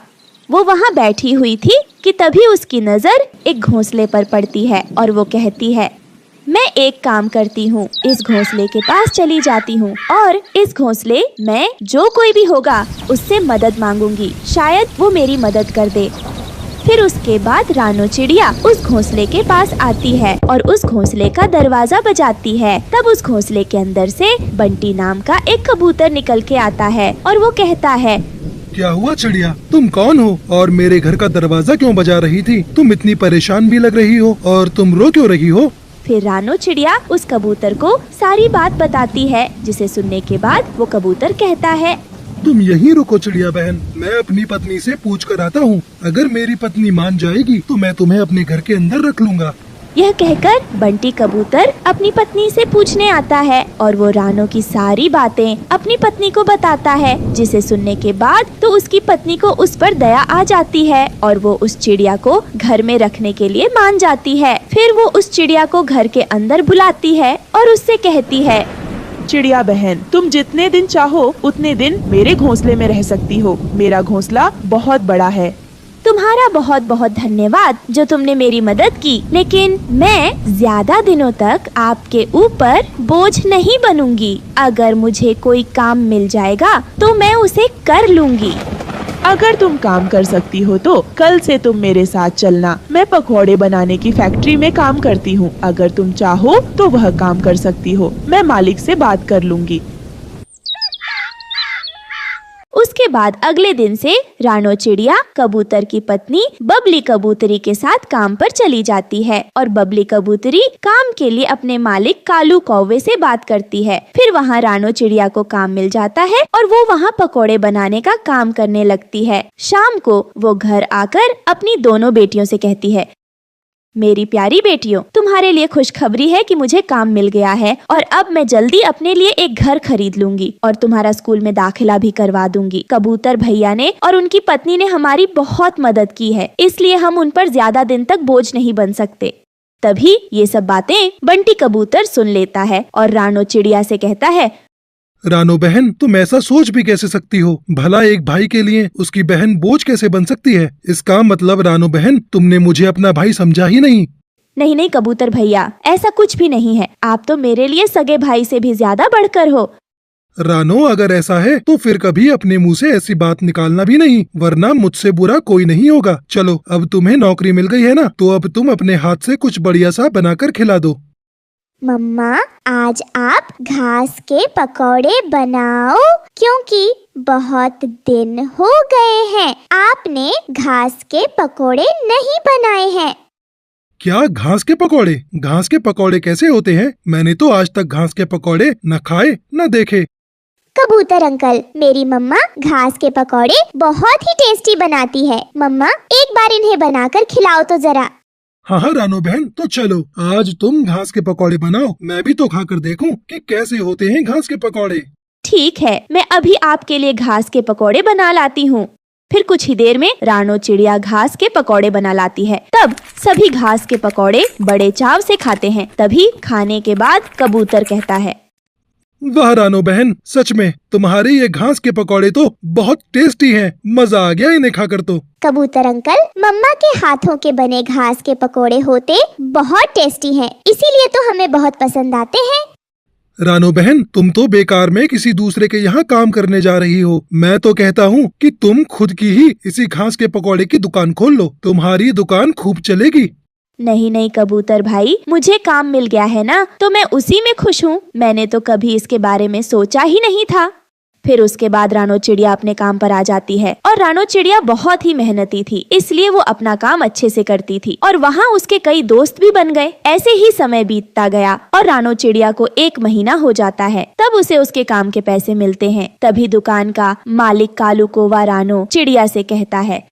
A: वो वहाँ बैठी हुई थी कि तभी उसकी नजर एक घोंसले पर पड़ती है और वो कहती है, मैं एक काम करती हूँ, इस घोंसले के पास चली जाती हूँ और इस घोंसले में जो कोई भी होगा उससे मदद मांगूंगी, शायद वो मेरी मदद कर दे। फिर उसके बाद रानो चिड़िया उस घोंसले के पास आती है और उस घोंसले का दरवाजा बजाती है। तब उस घोंसले के अंदर से बंटी नाम का एक कबूतर निकल के आता है और वो कहता है,
L: क्या हुआ चिड़िया, तुम कौन हो और मेरे घर का दरवाजा क्यों बजा रही थी? तुम इतनी परेशान भी लग रही हो और तुम रो क्यों रही हो?
A: फिर रानो चिड़िया उस कबूतर को सारी बात बताती है, जिसे सुनने के बाद वो कबूतर कहता है,
L: तुम यहीं रुको चिड़िया बहन, मैं अपनी पत्नी से पूछ कर आता हूँ। अगर मेरी पत्नी मान जाएगी तो मैं तुम्हें अपने घर के अंदर रख लूँगा।
A: यह कहकर बंटी कबूतर अपनी पत्नी से पूछने आता है और वो रानो की सारी बातें अपनी पत्नी को बताता है, जिसे सुनने के बाद तो उसकी पत्नी को उस पर दया आ जाती है और वो उस चिड़िया को घर में रखने के लिए मान जाती है। फिर वो उस चिड़िया को घर के अंदर बुलाती है और उससे कहती है,
H: चिड़िया बहन, तुम जितने दिन चाहो उतने दिन मेरे घोंसले में रह सकती हो। मेरा घोंसला बहुत बड़ा है।
A: तुम्हारा बहुत बहुत धन्यवाद जो तुमने मेरी मदद की, लेकिन मैं ज्यादा दिनों तक आपके ऊपर बोझ नहीं बनूंगी। अगर मुझे कोई काम मिल जाएगा तो मैं उसे कर लूंगी।
H: अगर तुम काम कर सकती हो तो कल से तुम मेरे साथ चलना। मैं पकौड़े बनाने की फैक्ट्री में काम करती हूँ। अगर तुम चाहो तो वह काम कर सकती हो। मैं मालिक से बात कर लूंगी।
A: उसके बाद अगले दिन से रानो चिड़िया कबूतर की पत्नी बबली कबूतरी के साथ काम पर चली जाती है और बबली कबूतरी काम के लिए अपने मालिक कालू कौवे से बात करती है। फिर वहाँ रानो चिड़िया को काम मिल जाता है और वो वहाँ पकोड़े बनाने का काम करने लगती है। शाम को वो घर आकर अपनी दोनों बेटियों से कहती है, मेरी प्यारी बेटियों, तुम्हारे लिए खुशखबरी है कि मुझे काम मिल गया है और अब मैं जल्दी अपने लिए एक घर खरीद लूंगी और तुम्हारा स्कूल में दाखिला भी करवा दूंगी। कबूतर भैया ने और उनकी पत्नी ने हमारी बहुत मदद की है, इसलिए हम उन पर ज्यादा दिन तक बोझ नहीं बन सकते। तभी ये सब बातें बंटी कबूतर सुन लेता है और रानो चिड़िया से कहता है,
L: रानो बहन, तुम ऐसा सोच भी कैसे सकती हो? भला एक भाई के लिए उसकी बहन बोझ कैसे बन सकती है? इसका मतलब रानो बहन, तुमने मुझे अपना भाई समझा ही नहीं।
A: नहीं कबूतर भैया, ऐसा कुछ भी नहीं है। आप तो मेरे लिए सगे भाई से भी ज्यादा बढ़कर हो।
L: रानो, अगर ऐसा है तो फिर कभी अपने मुंह से ऐसी बात निकालना भी नहीं, वरना मुझसे बुरा कोई नहीं होगा। चलो, अब तुम्हें नौकरी मिल गई है ना, तो अब तुम अपने हाथ से कुछ बढ़िया सा बनाकर खिला दो।
B: मम्मा, आज आप घास के पकौड़े बनाओ, क्योंकि बहुत दिन हो गए हैं आपने घास के पकौड़े नहीं बनाए हैं।
L: क्या घास के पकौड़े? घास के पकौड़े कैसे होते हैं? मैंने तो आज तक घास के पकौड़े न खाए न देखे।
B: कबूतर अंकल, मेरी मम्मा घास के पकौड़े बहुत ही टेस्टी बनाती है। मम्मा, एक बार इन्हें बनाकर खिलाओ तो जरा।
L: हाँ हाँ रानो बहन, तो चलो आज तुम घास के पकौड़े बनाओ, मैं भी तो खाकर देखूं कि कैसे होते हैं घास के पकौड़े।
A: ठीक है, मैं अभी आपके लिए घास के पकौड़े बना लाती हूँ। फिर कुछ ही देर में रानो चिड़िया घास के पकौड़े बना लाती है। तब सभी घास के पकौड़े बड़े चाव से खाते हैं। तभी खाने के बाद कबूतर कहता है,
L: वाह रानो बहन, सच में तुम्हारे ये घास के पकौड़े तो बहुत टेस्टी हैं। मजा आ गया इन्हें खाकर तो।
B: कबूतर अंकल, मम्मा के हाथों के बने घास के पकौड़े होते बहुत टेस्टी हैं, इसीलिए तो हमें बहुत पसंद आते हैं।
L: रानो बहन, तुम तो बेकार में किसी दूसरे के यहाँ काम करने जा रही हो। मैं तो कहता हूँ कि तुम खुद की ही इसी घास के पकौड़े की दुकान खोल लो, तुम्हारी दुकान खूब चलेगी।
A: नहीं नहीं कबूतर भाई, मुझे काम मिल गया है ना, तो मैं उसी में खुश हूँ। मैंने तो कभी इसके बारे में सोचा ही नहीं था। फिर उसके बाद रानो चिड़िया अपने काम पर आ जाती है, और रानो चिड़िया बहुत ही मेहनती थी, इसलिए वो अपना काम अच्छे से करती थी, और वहाँ उसके कई दोस्त भी बन गए। ऐसे ही समय बीतता गया और रानो चिड़िया को 1 महीना हो जाता है। तब उसे उसके काम के पैसे मिलते हैं। तभी दुकान का मालिक कालू कौवा रानो चिड़िया से कहता है,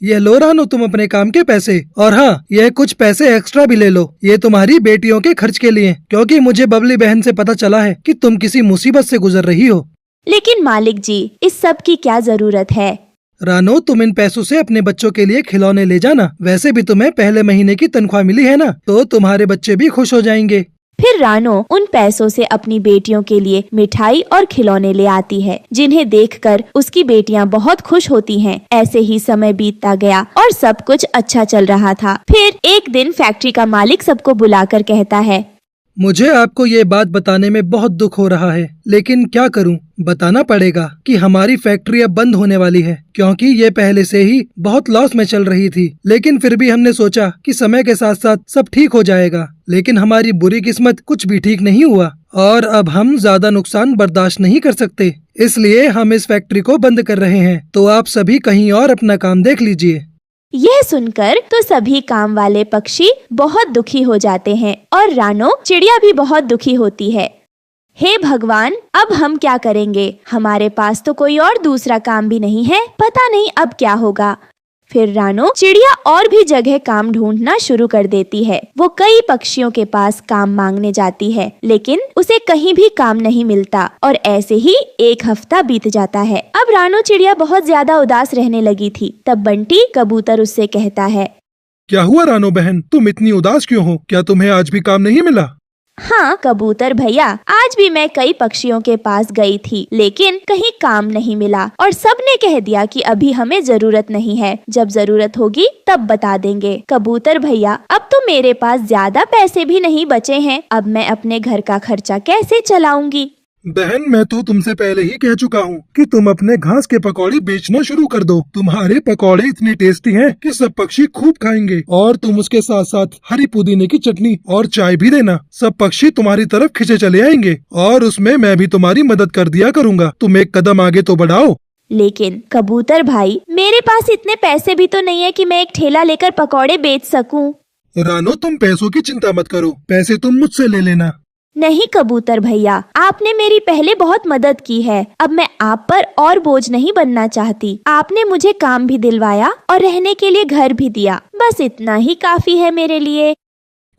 M: ये लो रानो तुम अपने काम के पैसे, और हाँ, यह कुछ पैसे एक्स्ट्रा भी ले लो, ये तुम्हारी बेटियों के खर्च के लिए, क्योंकि मुझे बबली बहन से पता चला है कि तुम किसी मुसीबत से गुजर रही हो।
A: लेकिन मालिक जी, इस सब की क्या जरूरत है?
M: रानो, तुम इन पैसों से अपने बच्चों के लिए खिलौने ले जाना। वैसे भी तुम्हें पहले महीने की तनख्वाह मिली है ना, तो तुम्हारे बच्चे भी खुश हो जाएंगे।
A: फिर रानो उन पैसों से अपनी बेटियों के लिए मिठाई और खिलौने ले आती है, जिन्हें देखकर उसकी बेटियां बहुत खुश होती हैं। ऐसे ही समय बीतता गया और सब कुछ अच्छा चल रहा था। फिर एक दिन फैक्ट्री का मालिक सबको बुलाकर कहता है,
M: मुझे आपको ये बात बताने में बहुत दुख हो रहा है, लेकिन क्या करूं, बताना पड़ेगा कि हमारी फैक्ट्री अब बंद होने वाली है, क्योंकि ये पहले से ही बहुत लॉस में चल रही थी। लेकिन फिर भी हमने सोचा कि समय के साथ साथ सब ठीक हो जाएगा, लेकिन हमारी बुरी किस्मत कुछ भी ठीक नहीं हुआ, और अब हम ज्यादा नुकसान बर्दाश्त नहीं कर सकते, इसलिए हम इस फैक्ट्री को बंद कर रहे हैं। तो आप सभी कहीं और अपना काम देख लीजिए।
A: यह सुनकर तो सभी काम वाले पक्षी बहुत दुखी हो जाते हैं, और रानो चिड़िया भी बहुत दुखी होती है। हे भगवान, अब हम क्या करेंगे? हमारे पास तो कोई और दूसरा काम भी नहीं है, पता नहीं अब क्या होगा। फिर रानो चिड़िया और भी जगह काम ढूंढना शुरू कर देती है। वो कई पक्षियों के पास काम मांगने जाती है, लेकिन उसे कहीं भी काम नहीं मिलता, और ऐसे ही 1 हफ्ता बीत जाता है। अब रानो चिड़िया बहुत ज्यादा उदास रहने लगी थी। तब बंटी कबूतर उससे कहता है,
L: क्या हुआ रानो बहन, तुम इतनी उदास क्यों हो? क्या तुम्हें आज भी काम नहीं मिला?
A: हाँ कबूतर भैया, आज भी मैं कई पक्षियों के पास गई थी, लेकिन कहीं काम नहीं मिला, और सबने कह दिया कि अभी हमें जरूरत नहीं है, जब जरूरत होगी तब बता देंगे। कबूतर भैया, अब तो मेरे पास ज्यादा पैसे भी नहीं बचे हैं, अब मैं अपने घर का खर्चा कैसे चलाऊंगी?
L: बहन, मैं तो तुमसे पहले ही कह चुका हूँ कि तुम अपने घास के पकौड़े बेचना शुरू कर दो। तुम्हारे पकौड़े इतने टेस्टी हैं कि सब पक्षी खूब खाएंगे, और तुम उसके साथ साथ हरी पुदीने की चटनी और चाय भी देना। सब पक्षी तुम्हारी तरफ खिंचे चले आएंगे, और उसमें मैं भी तुम्हारी मदद कर दिया करूँगा। तुम एक कदम आगे तो बढ़ाओ।
A: लेकिन कबूतर भाई, मेरे पास इतने पैसे भी तो नहीं है कि मैं एक ठेला लेकर पकौड़े बेच सकूं।
L: रानो, तुम पैसों की चिंता मत करो, पैसे तुम मुझसे ले लेना।
A: नहीं कबूतर भैया, आपने मेरी पहले बहुत मदद की है, अब मैं आप पर और बोझ नहीं बनना चाहती। आपने मुझे काम भी दिलवाया और रहने के लिए घर भी दिया, बस इतना ही काफी है मेरे लिए।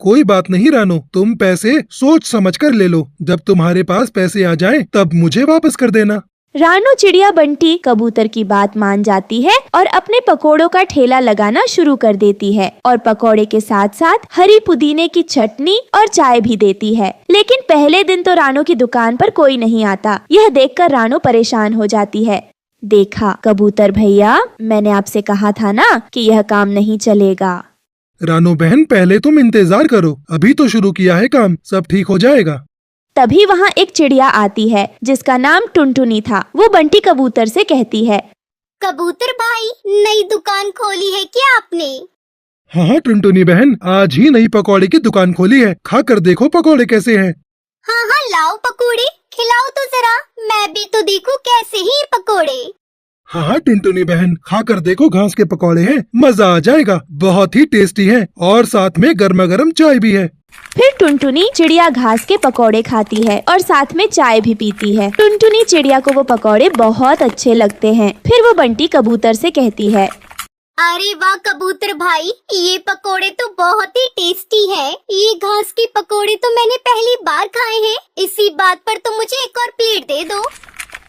L: कोई बात नहीं रानो, तुम पैसे सोच समझ कर ले लो। जब तुम्हारे पास पैसे आ जाएं, तब मुझे वापस कर देना।
A: रानो चिड़िया बंटी कबूतर की बात मान जाती है और अपने पकोड़ों का ठेला लगाना शुरू कर देती है, और पकोड़े के साथ साथ हरी पुदीने की चटनी और चाय भी देती है। लेकिन पहले दिन तो रानो की दुकान पर कोई नहीं आता। यह देखकर रानो परेशान हो जाती है। देखा कबूतर भैया, मैंने आपसे कहा था ना कि यह काम नहीं चलेगा।
L: रानो बहन, पहले तुम इंतजार करो, अभी तो शुरू किया है काम, सब ठीक हो जाएगा।
A: तभी वहाँ एक चिड़िया आती है जिसका नाम टुनटुनी था। वो बंटी कबूतर से कहती है,
B: कबूतर भाई, नई दुकान खोली है क्या आपने?
L: हाँ टुनटुनी बहन, आज ही नई पकौड़े की दुकान खोली है। खा कर देखो पकौड़े कैसे हैं।
B: हाँ हाँ, लाओ पकोड़े, खिलाओ तो जरा, मैं भी तो देखूं कैसे ही पकोड़े।
L: हाँ टुनटुनी बहन, खा कर देखो, घास के पकौड़े हैं, मजा आ जाएगा, बहुत ही टेस्टी हैं और साथ में गर्मा गर्म चाय भी है।
A: फिर टुनटुनी चिड़िया घास के पकौड़े खाती है और साथ में चाय भी पीती है। टुनटुनी चिड़िया को वो पकौड़े बहुत अच्छे लगते हैं। फिर वो बंटी कबूतर से कहती है,
B: अरे वाह कबूतर भाई, ये पकोड़े तो बहुत ही टेस्टी है। ये घास के पकोड़े तो मैंने पहली बार खाए हैं। इसी बात पर तो मुझे एक और प्लेट दे दो।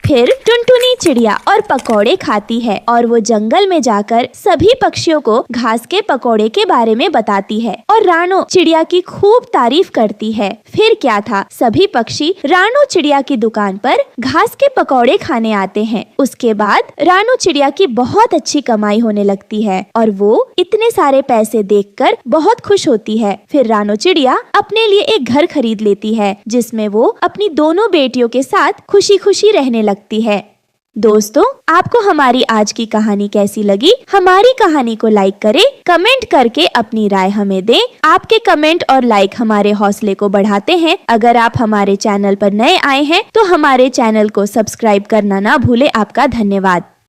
A: फिर टुनटुनी चिड़िया और पकौड़े खाती है और वो जंगल में जाकर सभी पक्षियों को घास के पकौड़े के बारे में बताती है और रानो चिड़िया की खूब तारीफ करती है। फिर क्या था, सभी पक्षी रानो चिड़िया की दुकान पर घास के पकौड़े खाने आते हैं। उसके बाद रानो चिड़िया की बहुत अच्छी कमाई होने लगती है और वो इतने सारे पैसे देखकर बहुत खुश होती है। फिर रानो चिड़िया अपने लिए एक घर खरीद लेती है जिसमें वो अपनी दोनों बेटियों के साथ खुशी खुशी रहने लगती है। दोस्तों, आपको हमारी आज की कहानी कैसी लगी? हमारी कहानी को लाइक करें, कमेंट करके अपनी राय हमें दें। आपके कमेंट और लाइक हमारे हौसले को बढ़ाते हैं। अगर आप हमारे चैनल पर नए आए हैं तो हमारे चैनल को सब्सक्राइब करना ना भूलें। आपका धन्यवाद।